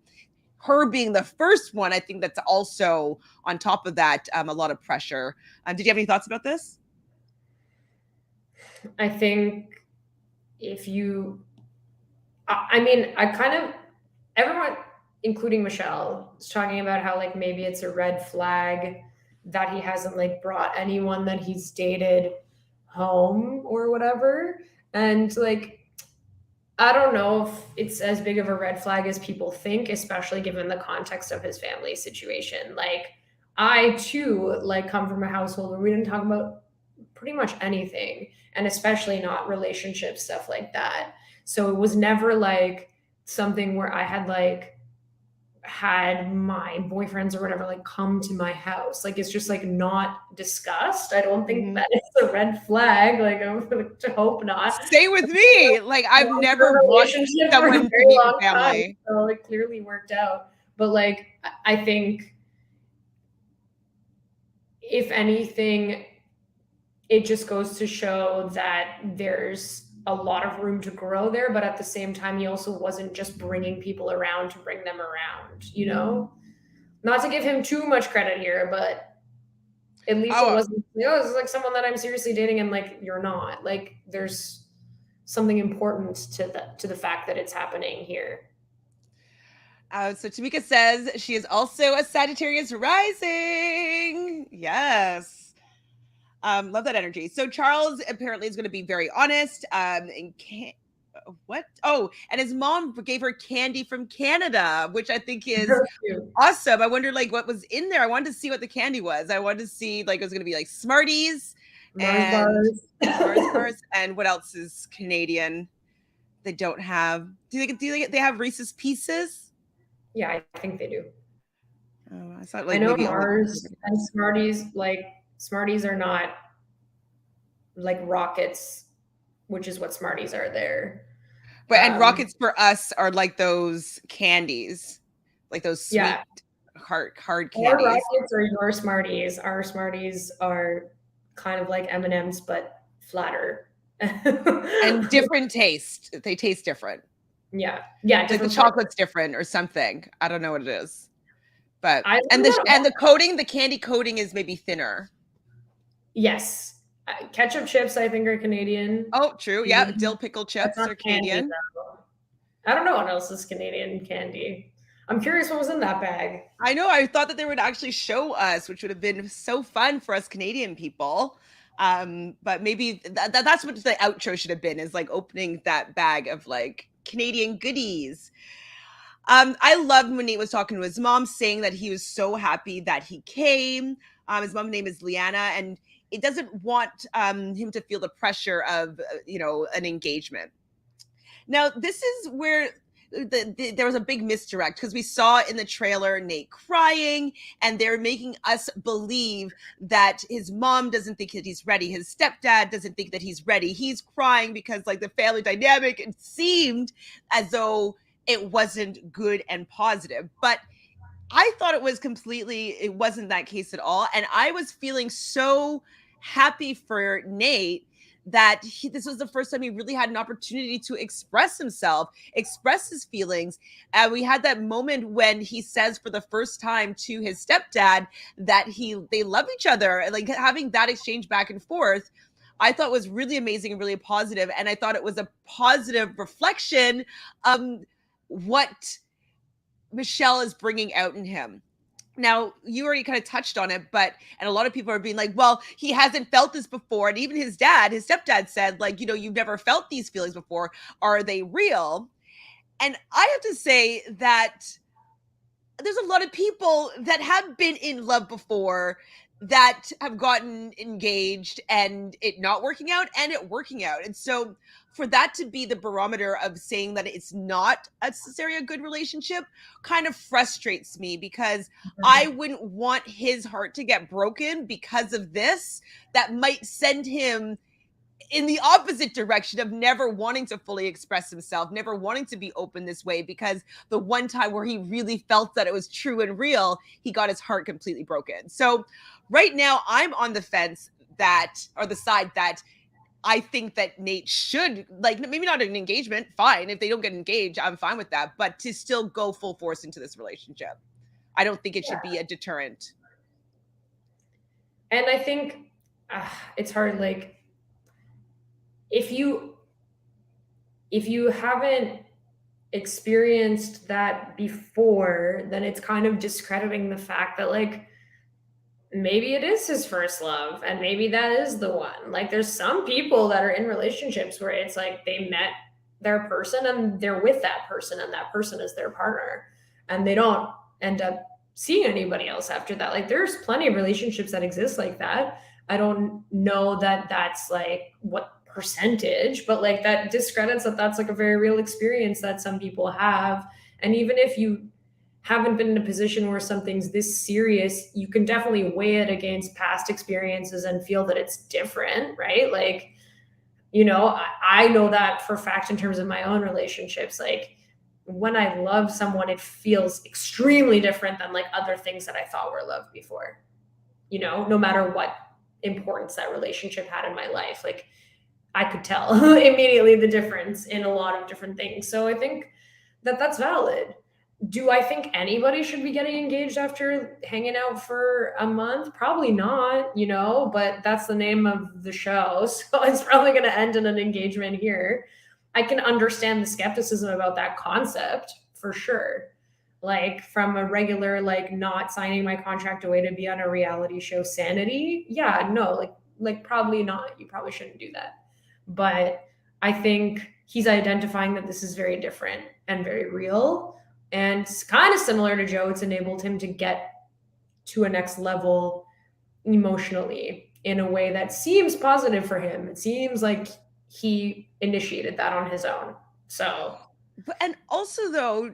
her being the first one, I think that's also on top of that, a lot of pressure. Did you have any thoughts about this?
I think I mean, everyone, including Michelle, is talking about how like maybe it's a red flag that he hasn't like brought anyone that he's dated home or whatever. And like, I don't know if it's as big of a red flag as people think, especially given the context of his family situation. Like, I too like come from a household where we didn't talk about pretty much anything, and especially not relationship stuff like that. So it was never like something where I had like had my boyfriends or whatever like come to my house. Like it's just like not discussed. I don't think that it's a red flag. Like I would hope not.
Stay with me. Like I've never watched
Relationship for a
someone to
very
meet
long
your family.
time, so it clearly worked out. But like I think if anything, it just goes to show that there's a lot of room to grow there, but at the same time, he also wasn't just bringing people around to bring them around, you know? Not to give him too much credit here, but at least it wasn't, it's like someone that I'm seriously dating and like, you're not. Like, there's something important to the fact that it's happening here.
So Tamika says she is also a Sagittarius rising. Yes. Love that energy. So Charles apparently is going to be very honest. And what? Oh, and his mom gave her candy from Canada, which I think is awesome. I wonder like what was in there. I wanted to see what the candy was. I wanted to see like it was going to be like Smarties and Mars bars, and what else is Canadian? They don't have. Do they have Reese's Pieces?
Yeah, I think they do.
Oh, I thought like
I know
maybe
Mars and Smarties. Like Smarties are not like rockets, which is what Smarties are there.
But and rockets for us are like those candies, like those sweet hard candies.
Our rockets are your Smarties. Our Smarties are kind of like M&Ms, but flatter.
And different taste. They taste different.
Yeah.
Like the chocolate's different or something. I don't know what it is. But and the coating, the candy coating is maybe thinner.
Yes. Ketchup chips, I think, are Canadian.
Oh, true. Yeah, dill pickle chips are Canadian.
I don't know what else is Canadian candy. I'm curious what was in that bag.
I know. I thought that they would actually show us, which would have been so fun for us Canadian people. But maybe that's what the outro should have been, is like opening that bag of like Canadian goodies. I loved when Nate was talking to his mom, saying that he was so happy that he came. His mom's name is Leanna, and it doesn't want him to feel the pressure of, an engagement. Now, this is where there was a big misdirect, because we saw in the trailer Nate crying, and they're making us believe that his mom doesn't think that he's ready. His stepdad doesn't think that he's ready. He's crying because like the family dynamic, it seemed as though it wasn't good and positive. But I thought it wasn't that case at all. And I was feeling so happy for Nate that this was the first time he really had an opportunity to express himself, express his feelings. And we had that moment when he says for the first time to his stepdad that they love each other, and like having that exchange back and forth, I thought was really amazing and really positive. And I thought it was a positive reflection of what Michelle is bringing out in him. Now, you already kind of touched on it, and a lot of people are being like, well, he hasn't felt this before. And even his stepdad said, like, you've never felt these feelings before. Are they real? And I have to say that there's a lot of people that have been in love before that have gotten engaged and it not working out and it working out. And so for that to be the barometer of saying that it's not necessarily a good relationship kind of frustrates me, because I wouldn't want his heart to get broken because of this. That might send him in the opposite direction of never wanting to fully express himself, never wanting to be open this way, because the one time where he really felt that it was true and real, he got his heart completely broken. So right now I'm on the fence the side that I think that Nate should, like, maybe not an engagement, fine. If they don't get engaged, I'm fine with that. But to still go full force into this relationship, I don't think it should be a deterrent.
And I think it's hard, like, if you haven't experienced that before, then it's kind of discrediting the fact that, like, maybe it is his first love and maybe that is the one. Like, there's some people that are in relationships where it's like they met their person and they're with that person and that person is their partner and they don't end up seeing anybody else after that. Like, there's plenty of relationships that exist like that. I don't know that that's like what percentage, but like that discredits that that's like a very real experience that some people have. And even if you haven't been in a position where something's this serious, you can definitely weigh it against past experiences and feel that it's different, right? Like, I know that for a fact in terms of my own relationships. Like, when I love someone, it feels extremely different than like other things that I thought were love before, no matter what importance that relationship had in my life. Like, I could tell immediately the difference in a lot of different things. So I think that that's valid. Do I think anybody should be getting engaged after hanging out for a month? Probably not, but that's the name of the show. So it's probably going to end in an engagement here. I can understand the skepticism about that concept for sure. Like, from a regular, like, not signing my contract away to be on a reality show sanity. Yeah, no, like probably not. You probably shouldn't do that. But I think he's identifying that this is very different and very real. And it's kind of similar to Joe. It's enabled him to get to a next level emotionally in a way that seems positive for him. It seems like he initiated that on his own. So,
And also, though,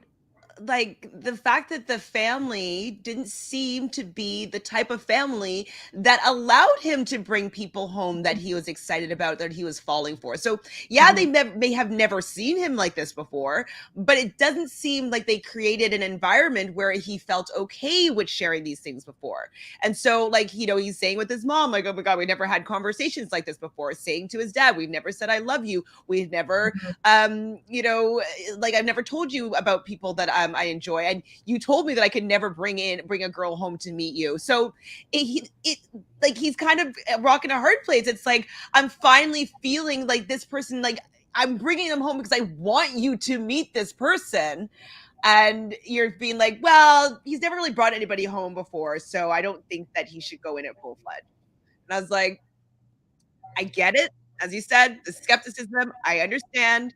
like the fact that the family didn't seem to be the type of family that allowed him to bring people home that he was excited about, that he was falling for. So yeah, they may have never seen him like this before, but it doesn't seem like they created an environment where he felt okay with sharing these things before. And so, like, he's saying with his mom, like, oh my God, we never had conversations like this before. Saying to his dad, we've never said I love you. We've never like, I've never told you about people that I enjoy, and you told me that I could never bring a girl home to meet you. So like, he's kind of rocking a hard place. It's like, I'm finally feeling like this person, like, I'm bringing them home because I want you to meet this person. And you're being like, well, he's never really brought anybody home before, so I don't think that he should go in at full fledged. And I was like, I get it. As you said, the skepticism, I understand,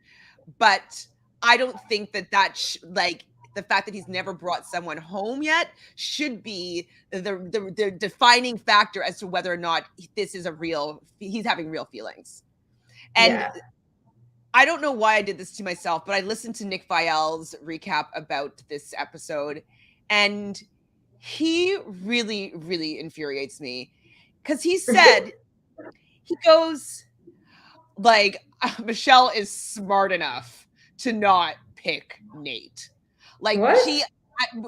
but I don't think like, the fact that he's never brought someone home yet should be the defining factor as to whether or not this is he's having real feelings. And
yeah.
I don't know why I did this to myself, but I listened to Nick Viall's recap about this episode, and he really, really infuriates me because he said, he goes, like, Michelle is smart enough to not pick Nate. Like,
What?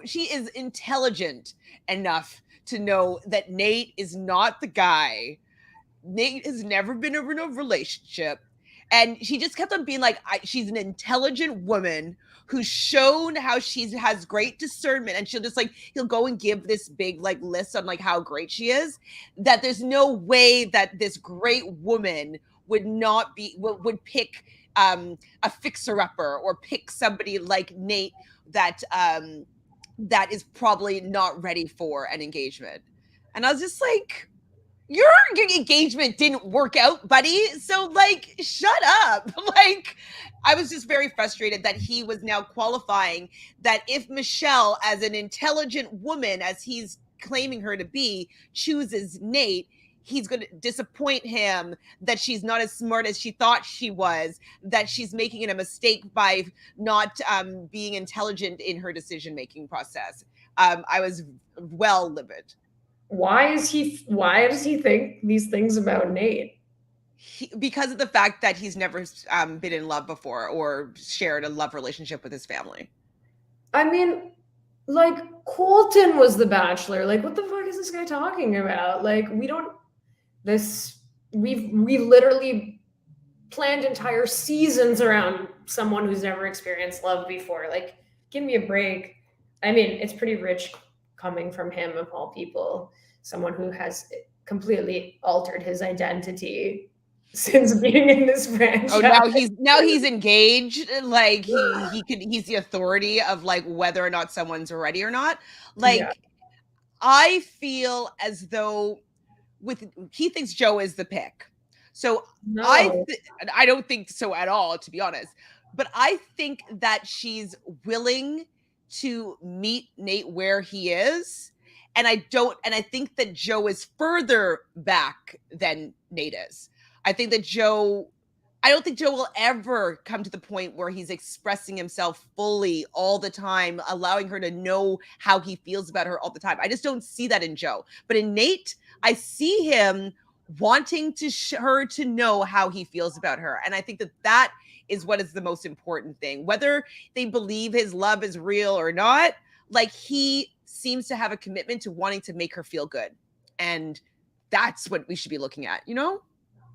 she is intelligent enough to know that Nate is not the guy. Nate has never been in a relationship. And she just kept on being like, she's an intelligent woman who's shown how she has great discernment. And she'll just, like, he'll go and give this big, like, list on, like, how great she is. That there's no way that this great woman would pick a fixer-upper or pick somebody like Nate that is probably not ready for an engagement. And I was just like, your engagement didn't work out, buddy. So, like, shut up. Like, I was just very frustrated that he was now qualifying that if Michelle, as an intelligent woman, as he's claiming her to be, chooses Nate, he's going to disappoint him, that she's not as smart as she thought she was, that she's making a mistake by not being intelligent in her decision-making process. I was livid.
Why does he think these things about Nate?
Because of the fact that he's never been in love before or shared a love relationship with his family.
I mean, like, Colton was the Bachelor. Like, what the fuck is this guy talking about? Like, we've literally planned entire seasons around someone who's never experienced love before. Like, give me a break. I mean, it's pretty rich coming from him, of all people, someone who has completely altered his identity since being in this franchise.
Oh, now he's engaged. Like, he's the authority of, like, whether or not someone's ready or not. Like,
Yeah.
I feel as though he thinks Joe is the pick. So
No.
I don't think so at all, to be honest. But I think that she's willing to meet Nate where he is And I think that Joe is further back than Nate is. I don't think Joe will ever come to the point where he's expressing himself fully all the time, allowing her to know how he feels about her all the time. I just don't see that in Joe. But in Nate, I see him wanting her to know how he feels about her. And I think that is what is the most important thing. Whether they believe his love is real or not, like, he seems to have a commitment to wanting to make her feel good. And that's what we should be looking at, you know?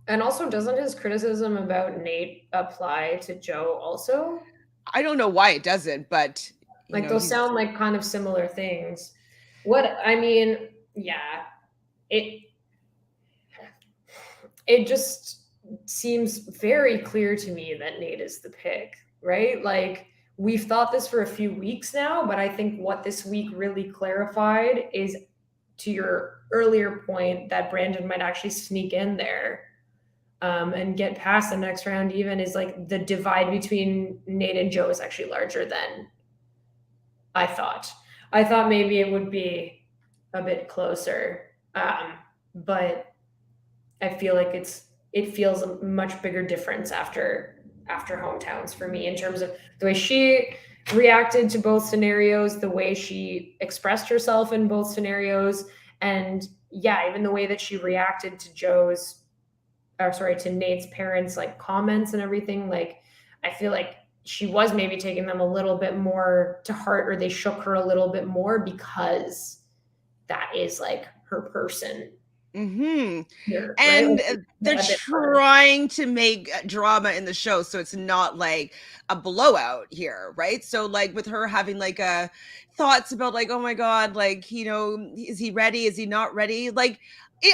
And also, doesn't his criticism about Nate apply to Joe also?
I don't know why it doesn't, but
like those sound like kind of similar things. What I mean, yeah, it just seems very clear to me that Nate is the pick, right? Like, we've thought this for a few weeks now, but I think what this week really clarified is, to your earlier point, that Brandon might actually sneak in there and get past the next round even, is like the divide between Nate and Joe is actually larger than I thought. I thought maybe it would be a bit closer, but I feel like it feels a much bigger difference after hometowns for me, in terms of the way she reacted to both scenarios, the way she expressed herself in both scenarios, and yeah, even the way that she reacted to to Nate's parents' like comments and everything. Like, I feel like she was maybe taking them a little bit more to heart, or they shook her a little bit more, because that is like her person.
Mm-hmm.
Here,
and
right?
they're trying to make drama in the show, so it's not like a blowout here, right? So like with her having like thoughts about like, oh my god, like, you know, is he ready, is he not ready? Like,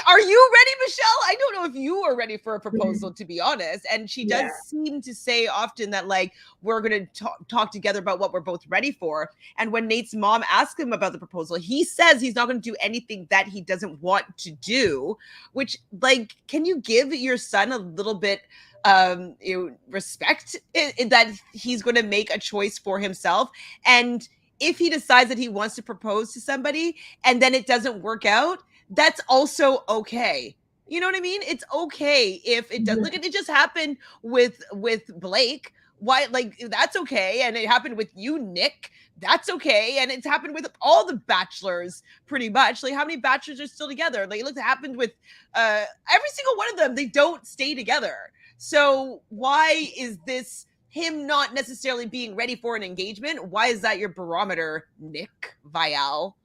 are you ready, Michelle? I don't know if you are ready for a proposal, to be honest. And she does seem to say often that like, we're going to talk together about what we're both ready for. And when Nate's mom asked him about the proposal, he says he's not going to do anything that he doesn't want to do, which, like, can you give your son a little bit respect that he's going to make a choice for himself? And if he decides that he wants to propose to somebody and then it doesn't work out, that's also okay. You know what I mean? It's okay if it does. Look, it just happened with Blake. Why? Like, that's okay. And it happened with you, Nick. That's okay. And it's happened with all the bachelors, pretty much. Like, how many bachelors are still together? Like, look, it happened with every single one of them. They don't stay together. So why is this him not necessarily being ready for an engagement? Why is that your barometer, Nick Vial?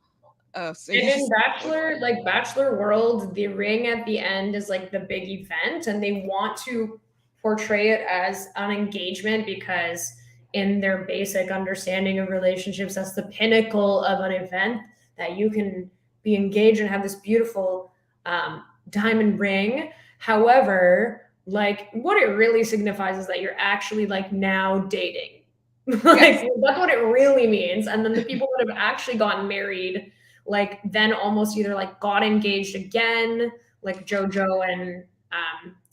So in Bachelor world, the ring at the end is like the big event, and they want to portray it as an engagement because in their basic understanding of relationships, that's the pinnacle of an event, that you can be engaged and have this beautiful diamond ring. However, like, what it really signifies is that you're actually like now dating. Like, that's what it really means. And then the people that have actually gotten married, like, then almost either like got engaged again, like JoJo and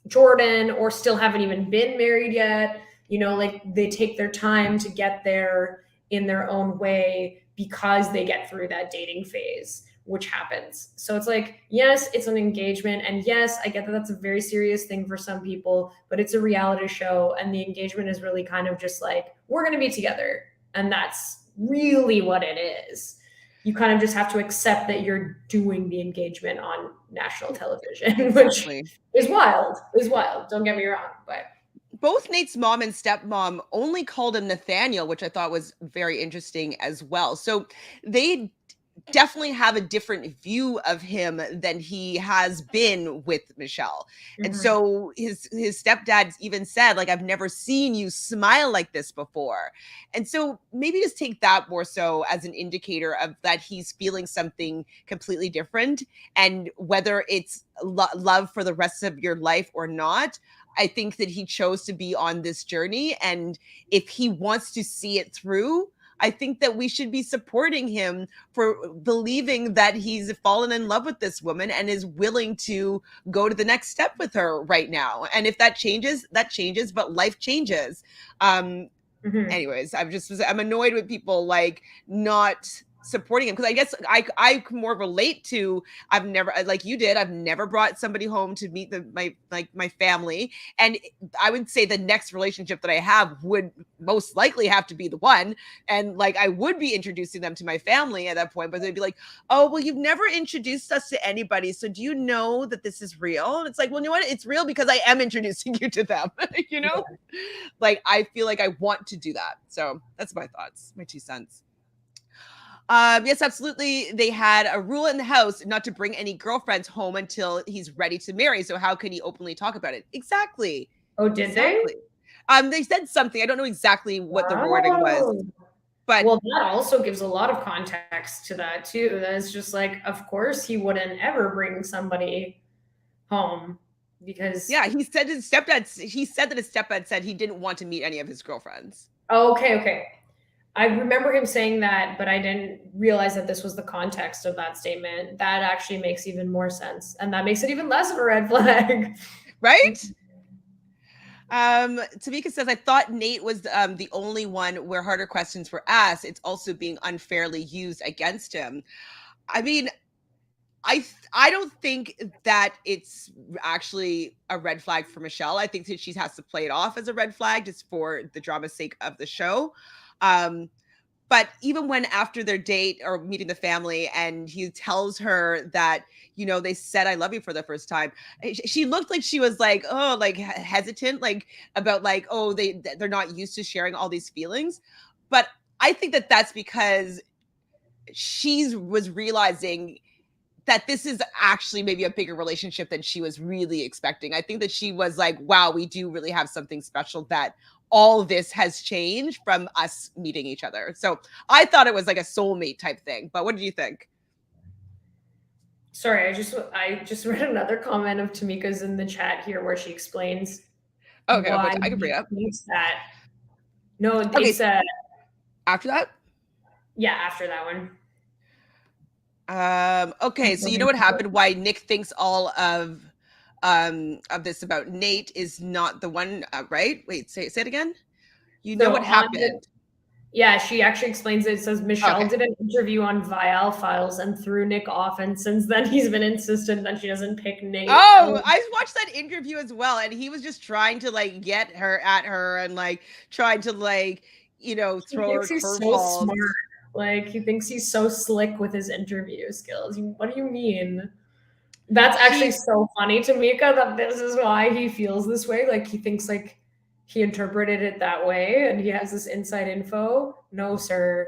Jordan, or still haven't even been married yet. You know, like, they take their time to get there in their own way because they get through that dating phase, which happens. So it's like, yes, it's an engagement. And yes, I get that that's a very serious thing for some people, but it's a reality show. And the engagement is really kind of just like, we're going to be together. And that's really what it is. You kind of just have to accept that you're doing the engagement on national television, which is wild. Don't get me wrong, but
both Nate's mom and stepmom only called him Nathaniel, which I thought was very interesting as well. So they definitely have a different view of him than he has been with Michelle. And so his stepdad even said, like, I've never seen you smile like this before. And so maybe just take that more so as an indicator of that he's feeling something completely different. And whether it's love for the rest of your life or not, I think that he chose to be on this journey. And if he wants to see it through, I think that we should be supporting him for believing that he's fallen in love with this woman and is willing to go to the next step with her right now. And if that changes, but life changes. Anyways, I'm annoyed with people like not supporting him, because I guess I can more relate to, I've never, like you did, I've never brought somebody home to meet my family, and I would say the next relationship that I have would most likely have to be the one, and like I would be introducing them to my family at that point, but they'd be like, oh well, you've never introduced us to anybody, so do you know that this is real? And it's like, well, you know what, it's real because I am introducing you to them. You know, like I feel like I want to do that. So that's my thoughts, my 2 cents. Yes, absolutely. They had a rule in the house not to bring any girlfriends home until he's ready to marry. So how can he openly talk about it? Exactly.
Oh, did
Exactly. They said something. I don't know exactly what the wording was, but
well, that also gives a lot of context to that too. That it's just like, of course, he wouldn't ever bring somebody home because
yeah, he said his stepdad. He said that his stepdad said he didn't want to meet any of his girlfriends.
Oh, okay. I remember him saying that, but I didn't realize that this was the context of that statement. That actually makes even more sense. And that makes it even less of a red flag.
Right? Tamika says, I thought Nate was the only one where harder questions were asked. It's also being unfairly used against him. I mean, I don't think that it's actually a red flag for Michelle. I think that she has to play it off as a red flag just for the drama's sake of the show. But even when after their date or meeting the family and he tells her that, you know, they said, I love you for the first time, she looked like she was like, oh, like hesitant, like about like, oh, they're not used to sharing all these feelings. But I think that that's because she was realizing that this is actually maybe a bigger relationship than she was really expecting. I think that she was like, wow, we do really have something special, that all this has changed from us meeting each other. So I thought it was like a soulmate type thing. But what did you think?
Sorry, I just read another comment of Tamika's in the chat here where she explains
Okay,
why
I can bring it up.
thinks that. No, it's
Okay, after that?
Yeah, after that one.
Okay, so you know what happened? Why Nick thinks all of this about Nate is not the one, right? Wait, say it again. You know what happened?
Yeah, she actually explains it. It says Michelle
Okay.
did an interview on Vial Files and threw Nick off, and since then he's been insistent that she doesn't pick Nate.
Oh, I watched that interview as well, and he was just trying to like get her at her and like trying to like, you know, throw her curveballs.
So smart. Like he thinks he's so slick with his interview skills. What do you mean? That's actually so funny to Mika that this is why he feels this way. Like he thinks like he interpreted it that way and he has this inside info. No, sir,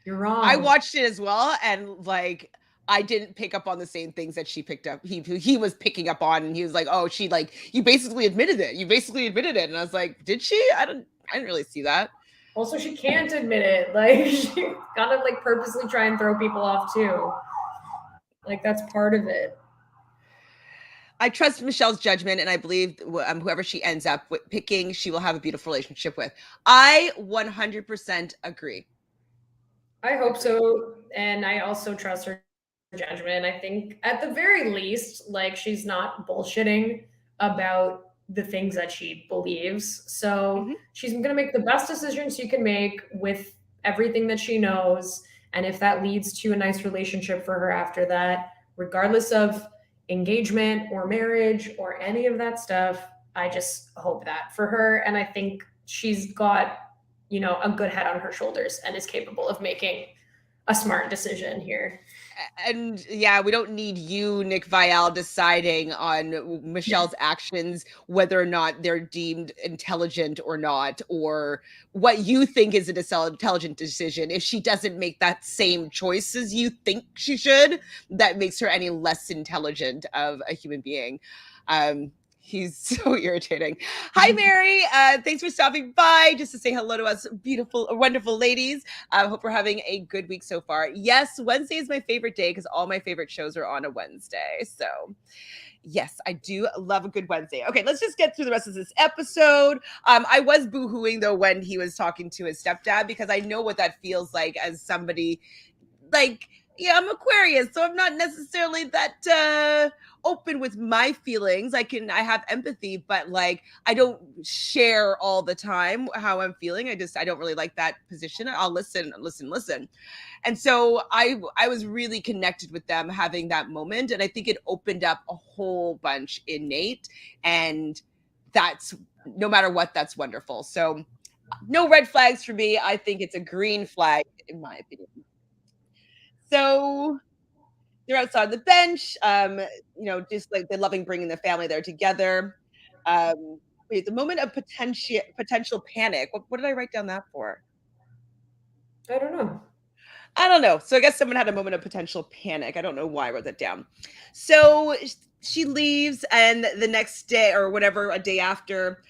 you're wrong.
I watched it as well, and like I didn't pick up on the same things that she picked up. He was picking up on, and he was like, "Oh, she like you basically admitted it. You basically admitted it." And I was like, "Did she? I didn't really see that."
Also, she can't admit it. Like she kind of like purposely try and throw people off too. Like that's part of it.
I trust Michelle's judgment, and I believe whoever she ends up with picking, she will have a beautiful relationship with. I 100% agree.
I hope so, and I also trust her judgment. I think at the very least, like she's not bullshitting about the things that she believes. So she's going to make the best decisions she can make with everything that she knows. And if that leads to a nice relationship for her after that, regardless of engagement or marriage or any of that stuff, I just hope that for her. And I think she's got, you know, a good head on her shoulders and is capable of making a smart decision here.
And yeah, we don't need you, Nick Vial, deciding on Michelle's actions, whether or not they're deemed intelligent or not, or what you think is an intelligent decision. If she doesn't make that same choice as you think she should, that makes her any less intelligent of a human being. He's so irritating. Hi, Mary. Thanks for stopping by just to say hello to us beautiful, wonderful ladies. I hope we're having a good week so far. Yes, Wednesday is my favorite day because all my favorite shows are on a Wednesday. So yes, I do love a good Wednesday. Okay, let's just get through the rest of this episode. I was boohooing though when he was talking to his stepdad because I know what that feels like as somebody like, yeah, I'm Aquarius, so I'm not necessarily that open with my feelings. I have empathy, but like I don't share all the time how I'm feeling. I don't really like that position. I'll listen. And so I was really connected with them having that moment, and I think it opened up a whole bunch in Nate, and that's, no matter what, that's wonderful. So no red flags for me. I think it's a green flag in my opinion. So they're outside the bench, just like they're loving bringing the family there together. Wait, the moment of potential panic. What did I write down that for?
I don't know.
I don't know. So I guess someone had a moment of potential panic. I don't know why I wrote that down. So she leaves, and the next day or whatever, a day after,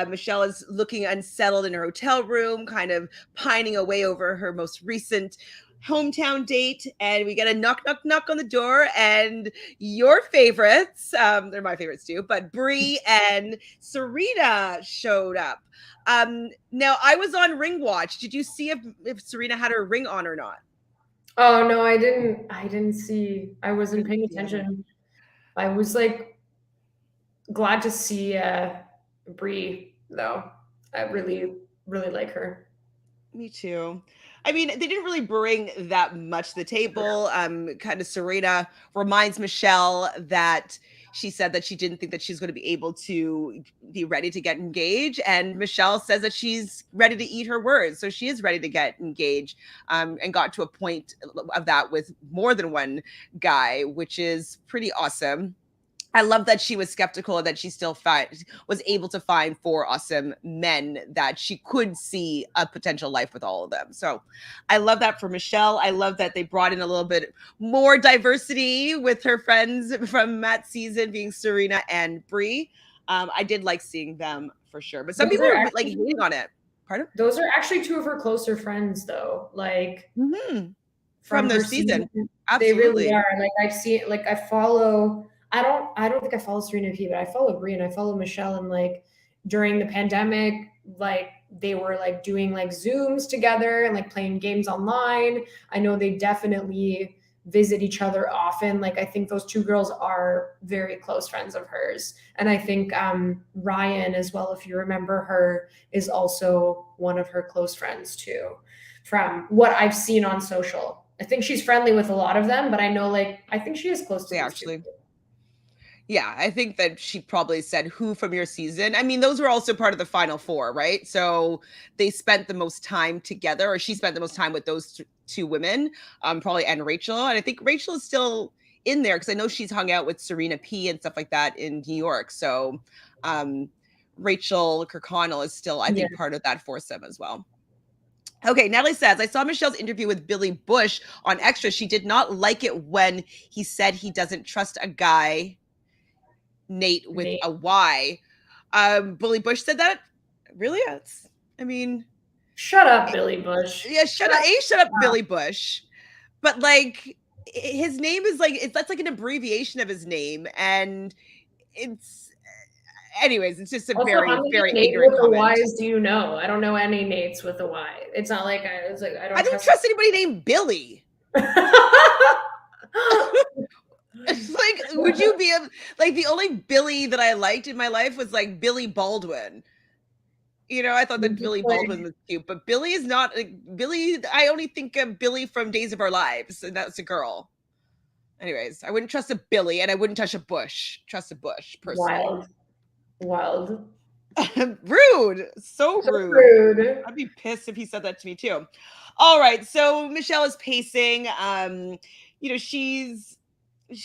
Michelle is looking unsettled in her hotel room, kind of pining away over her most recent hometown date. And we get a knock, knock, knock on the door, and your favorites, they're my favorites too, but Bree and Serena showed up. Now I was on Ring Watch. Did you see if Serena had her ring on or not?
Oh no, I didn't see. I wasn't paying
Yeah.
attention. I was like glad to see Bree though. I really really like her.
Me too. I mean, they didn't really bring that much to the table. Kind of Serena reminds Michelle that she said that she didn't think that she's going to be able to be ready to get engaged. And Michelle says that she's ready to eat her words. So she is ready to get engaged, and got to a point of that with more than one guy, which is pretty awesome. I love that she was skeptical, that she still was able to find 4 awesome men that she could see a potential life with all of them. So I love that for Michelle. I love that they brought in a little bit more diversity with her friends from Matt's season being Serena and Bree. I did like seeing them for sure, but some
Those
people
are
are like
actually
hating on it. Pardon?
those are actually two of her closer friends though. Like
Mm-hmm. From
from
their
her season.
season.
They really
Absolutely.
are. Like I've seen like I don't think I follow Serena P, but I follow Brie and I follow Michelle, and like during the pandemic, like they were like doing like Zooms together and like playing games online. I know they definitely visit each other often. Like I think those two girls are very close friends of hers. And I think Ryan as well, if you remember her, is also one of her close friends too, from what I've seen on social. I think she's friendly with a lot of them, but I know like I think she is close to
They
these two.
actually. Yeah, I think that she probably said who from your season. I mean, those were also part of the final 4, right? So they spent the most time together, or she spent the most time with those two women, probably, and Rachel. And I think Rachel is still in there because I know she's hung out with Serena P and stuff like that in New York. So Rachel Kirkconnell is still, I
Yeah.
think, part of that foursome as well. Okay, Natalie says, I saw Michelle's interview with Billy Bush on Extra. She did not like it when he said he doesn't trust a guy, Nate, with
Nate.
a Y. Billy Bush said that? Really? I mean,
Shut up, Billy Bush.
yeah, shut up, Billy Bush. But like, his name is like, that's like an abbreviation of his name. And it's, anyways, it's just a
Also, how
very,
many
very
Nate
ignorant
with a
comment.
Y's do you know? I don't know any Nates with a Y. It's not like I
I
don't
don't
trust.
trust anybody named Billy. It's like, would you be like, the only Billy that I liked in my life was like Billy Baldwin. I thought that Billy Baldwin was cute, but Billy is not Billy. I only think of Billy from Days of Our Lives, and that's a girl. Anyways, I wouldn't trust a Billy, and I wouldn't trust a bush personally.
Wild.
Rude, so
So
rude.
rude.
I'd be pissed if he said that to me too. All right, so Michelle is pacing. She's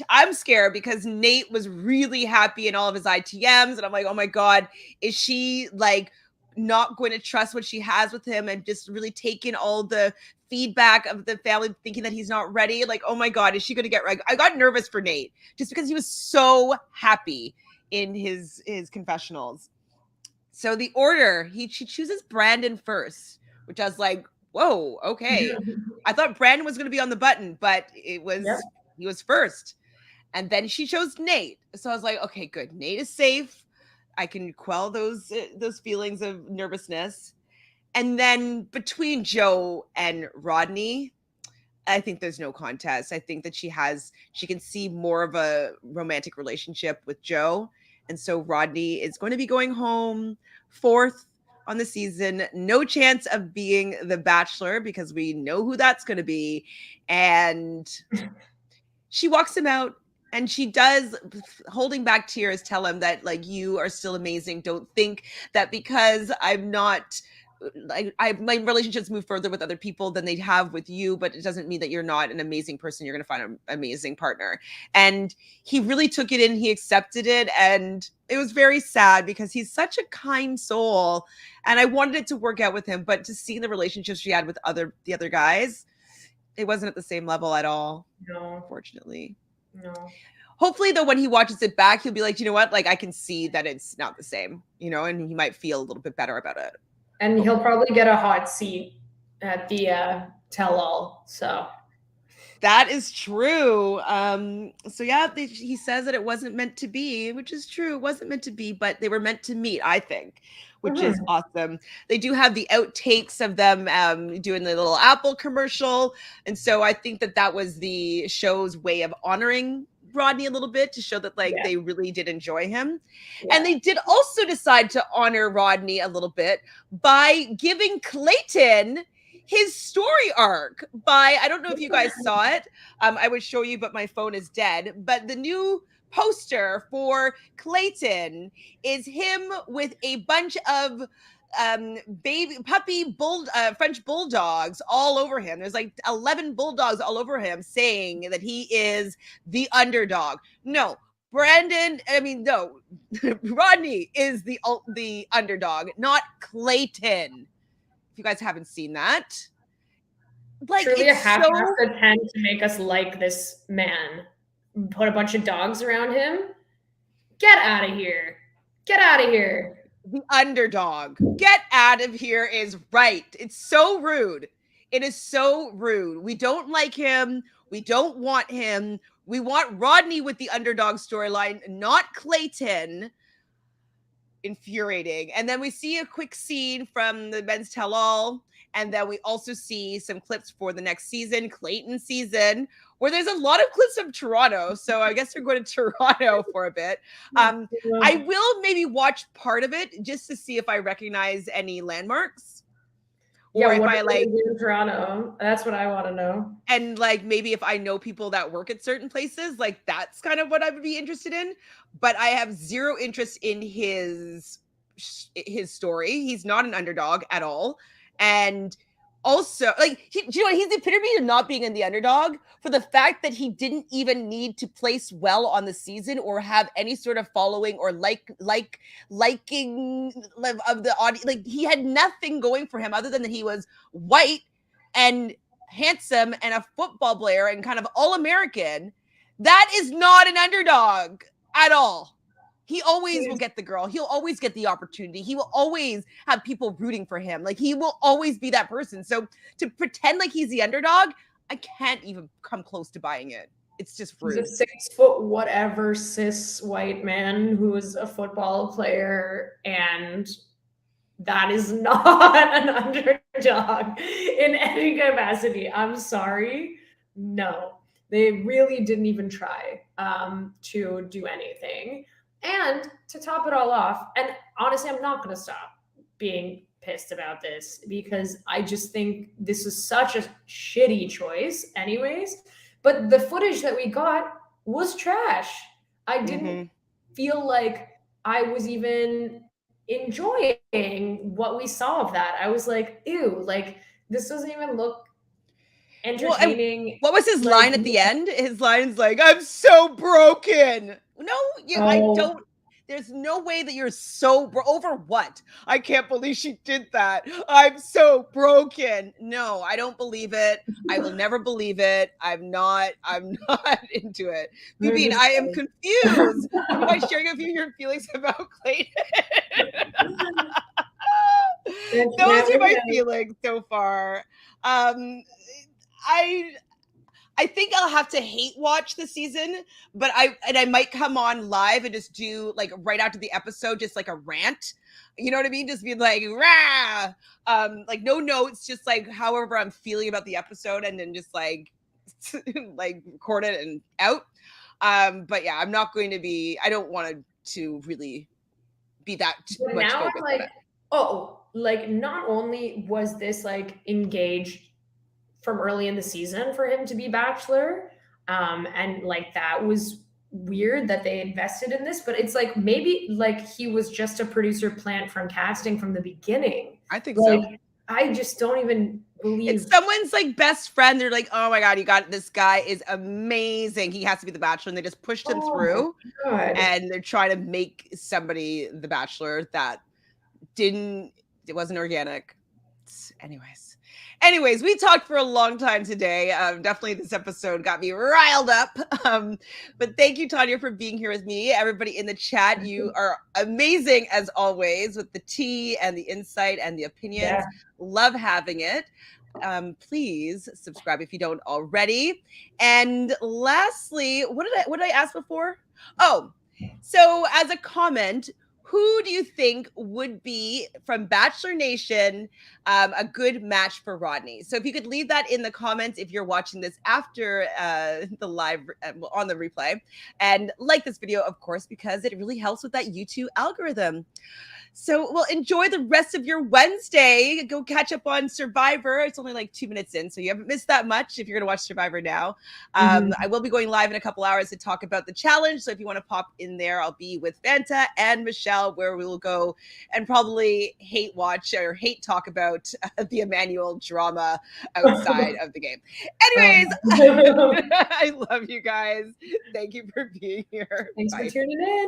I'm scared because Nate was really happy in all of his ITMs. And I'm like, oh my God, is she like not going to trust what she has with him and just really taking all the feedback of the family thinking that he's not ready? Like, oh my God, is she going to get right? I got nervous for Nate just because he was so happy in his confessionals. So the order, she chooses Brandon first, which I was like, whoa, okay. I thought Brandon was going to be on the button, but he was first. And then she chose Nate. So I was like, okay, good. Nate is safe. I can quell those feelings of nervousness. And then between Joe and Rodney, I think there's no contest. I think that she can see more of a romantic relationship with Joe. And so Rodney is going to be going home fourth on the season. No chance of being the Bachelor because we know who that's going to be. And she walks him out, and she does, holding back tears, tell him that, like, you are still amazing. Don't think that because I'm not like my relationships move further with other people than they have with you, but it doesn't mean that you're not an amazing person. You're going to find an amazing partner. And he really took it in. He accepted it. And it was very sad because he's such a kind soul. And I wanted it to work out with him, but to see the relationships she had with the other guys, it wasn't at the same level at all.
No.
Unfortunately.
No.
Hopefully, though, when he watches it back, he'll be like, you know what? Like, I can see that it's not the same, and he might feel a little bit better about it.
And he'll probably get a hot seat at the tell-all. So
that is true. So yeah, he says that it wasn't meant to be, which is true. It wasn't meant to be, but they were meant to meet, I think, which is awesome. They do have the outtakes of them doing the little Apple commercial. And so I think that was the show's way of honoring Rodney a little bit to show that they really did enjoy him. Yeah. And they did also decide to honor Rodney a little bit by giving Clayton his story arc by, I don't know if you guys saw it. I would show you, but my phone is dead. But the new poster for Clayton is him with a bunch of baby puppy French bulldogs all over him. There's like 11 bulldogs all over him saying that he is the underdog. No, Rodney is the underdog, not Clayton. If you guys haven't seen that,
like, truly a half-assed attempt to make us like this man. Put a bunch of dogs around him. Get out of here. Get out of here.
The underdog. Get out of here is right. It's so rude. It is so rude. We don't like him. We don't want him. We want Rodney with the underdog storyline, not Clayton. Infuriating. And then we see a quick scene from the men's tell-all, and then we also see some clips for the next season, Clayton season, where there's a lot of clips of Toronto. So I guess we're going to Toronto for a bit. I will maybe watch part of it just to see if I recognize any landmarks.
Or if I like in Toronto. That's what I want to know.
And like maybe if I know people that work at certain places, like that's kind of what I would be interested in. But I have zero interest in his story. He's not an underdog at all. And also, like, he's the epitome of not being in the underdog for the fact that he didn't even need to place well on the season or have any sort of following or liking of the audience. Like, he had nothing going for him other than that he was white and handsome and a football player and kind of all-American. That is not an underdog at all. He always will get the girl. He'll always get the opportunity. He will always have people rooting for him. Like, he will always be that person. So to pretend like he's the underdog, I can't even come close to buying it. It's just rude.
He's a 6 foot whatever cis white man who is a football player, and that is not an underdog in any capacity. I'm sorry. No, they really didn't even try to do anything. And to top it all off, and honestly, I'm not going to stop being pissed about this because I just think this is such a shitty choice anyways. But the footage that we got was trash. I didn't feel like I was even enjoying what we saw of that. I was like, ew, like this doesn't even look entertaining.
What was his line at the end? His line's like, I'm so broken. No, I don't. There's no way that you're so over what? I can't believe she did that. I'm so broken. No, I don't believe it. I will never believe it. I'm not into it. Vivian, I am confused. Am I sharing a few of your feelings about Clayton? Those are my feelings so far. I think I'll have to hate watch the season, but I might come on live and just do like right after the episode, just like a rant. You know what I mean? Just be like, rah, like no notes, just like however I'm feeling about the episode, and then just like like record it and out. But yeah, I'm not going to be. I don't want to really be that
But
much
now
focused
I'm
on
like,
it.
oh, like not only was this like engaged from early in the season for him to be Bachelor, and like that was weird that they invested in this, but it's like maybe like he was just a producer plant from casting from the beginning.
I think so.
Like I just don't even believe
It's someone's like best friend. They're like, oh my God, you got this guy is amazing. He has to be the Bachelor. And they just pushed him
oh my
through.
God.
And they're trying to make somebody the Bachelor that it wasn't organic. Anyways, we talked for a long time today. Definitely this episode got me riled up. But thank you, Tanya, for being here with me. Everybody in the chat, you are amazing as always with the tea and the insight and the opinions.
Yeah.
Love having it. Please subscribe if you don't already. And lastly, what did I ask before? Oh, so as a comment, who do you think would be from Bachelor Nation a good match for Rodney? So if you could leave that in the comments if you're watching this after the live on the replay, and like this video, of course, because it really helps with that YouTube algorithm. So, well, enjoy the rest of your Wednesday. Go catch up on Survivor. It's only like 2 minutes in, so you haven't missed that much if you're going to watch Survivor now. I will be going live in a couple hours to talk about the challenge. So if you want to pop in there, I'll be with Fanta and Michelle, where we will go and probably hate watch or hate talk about the Emmanuel drama outside of the game. Anyways, I love you guys. Thank you for being here.
Thanks
Bye.
for tuning in.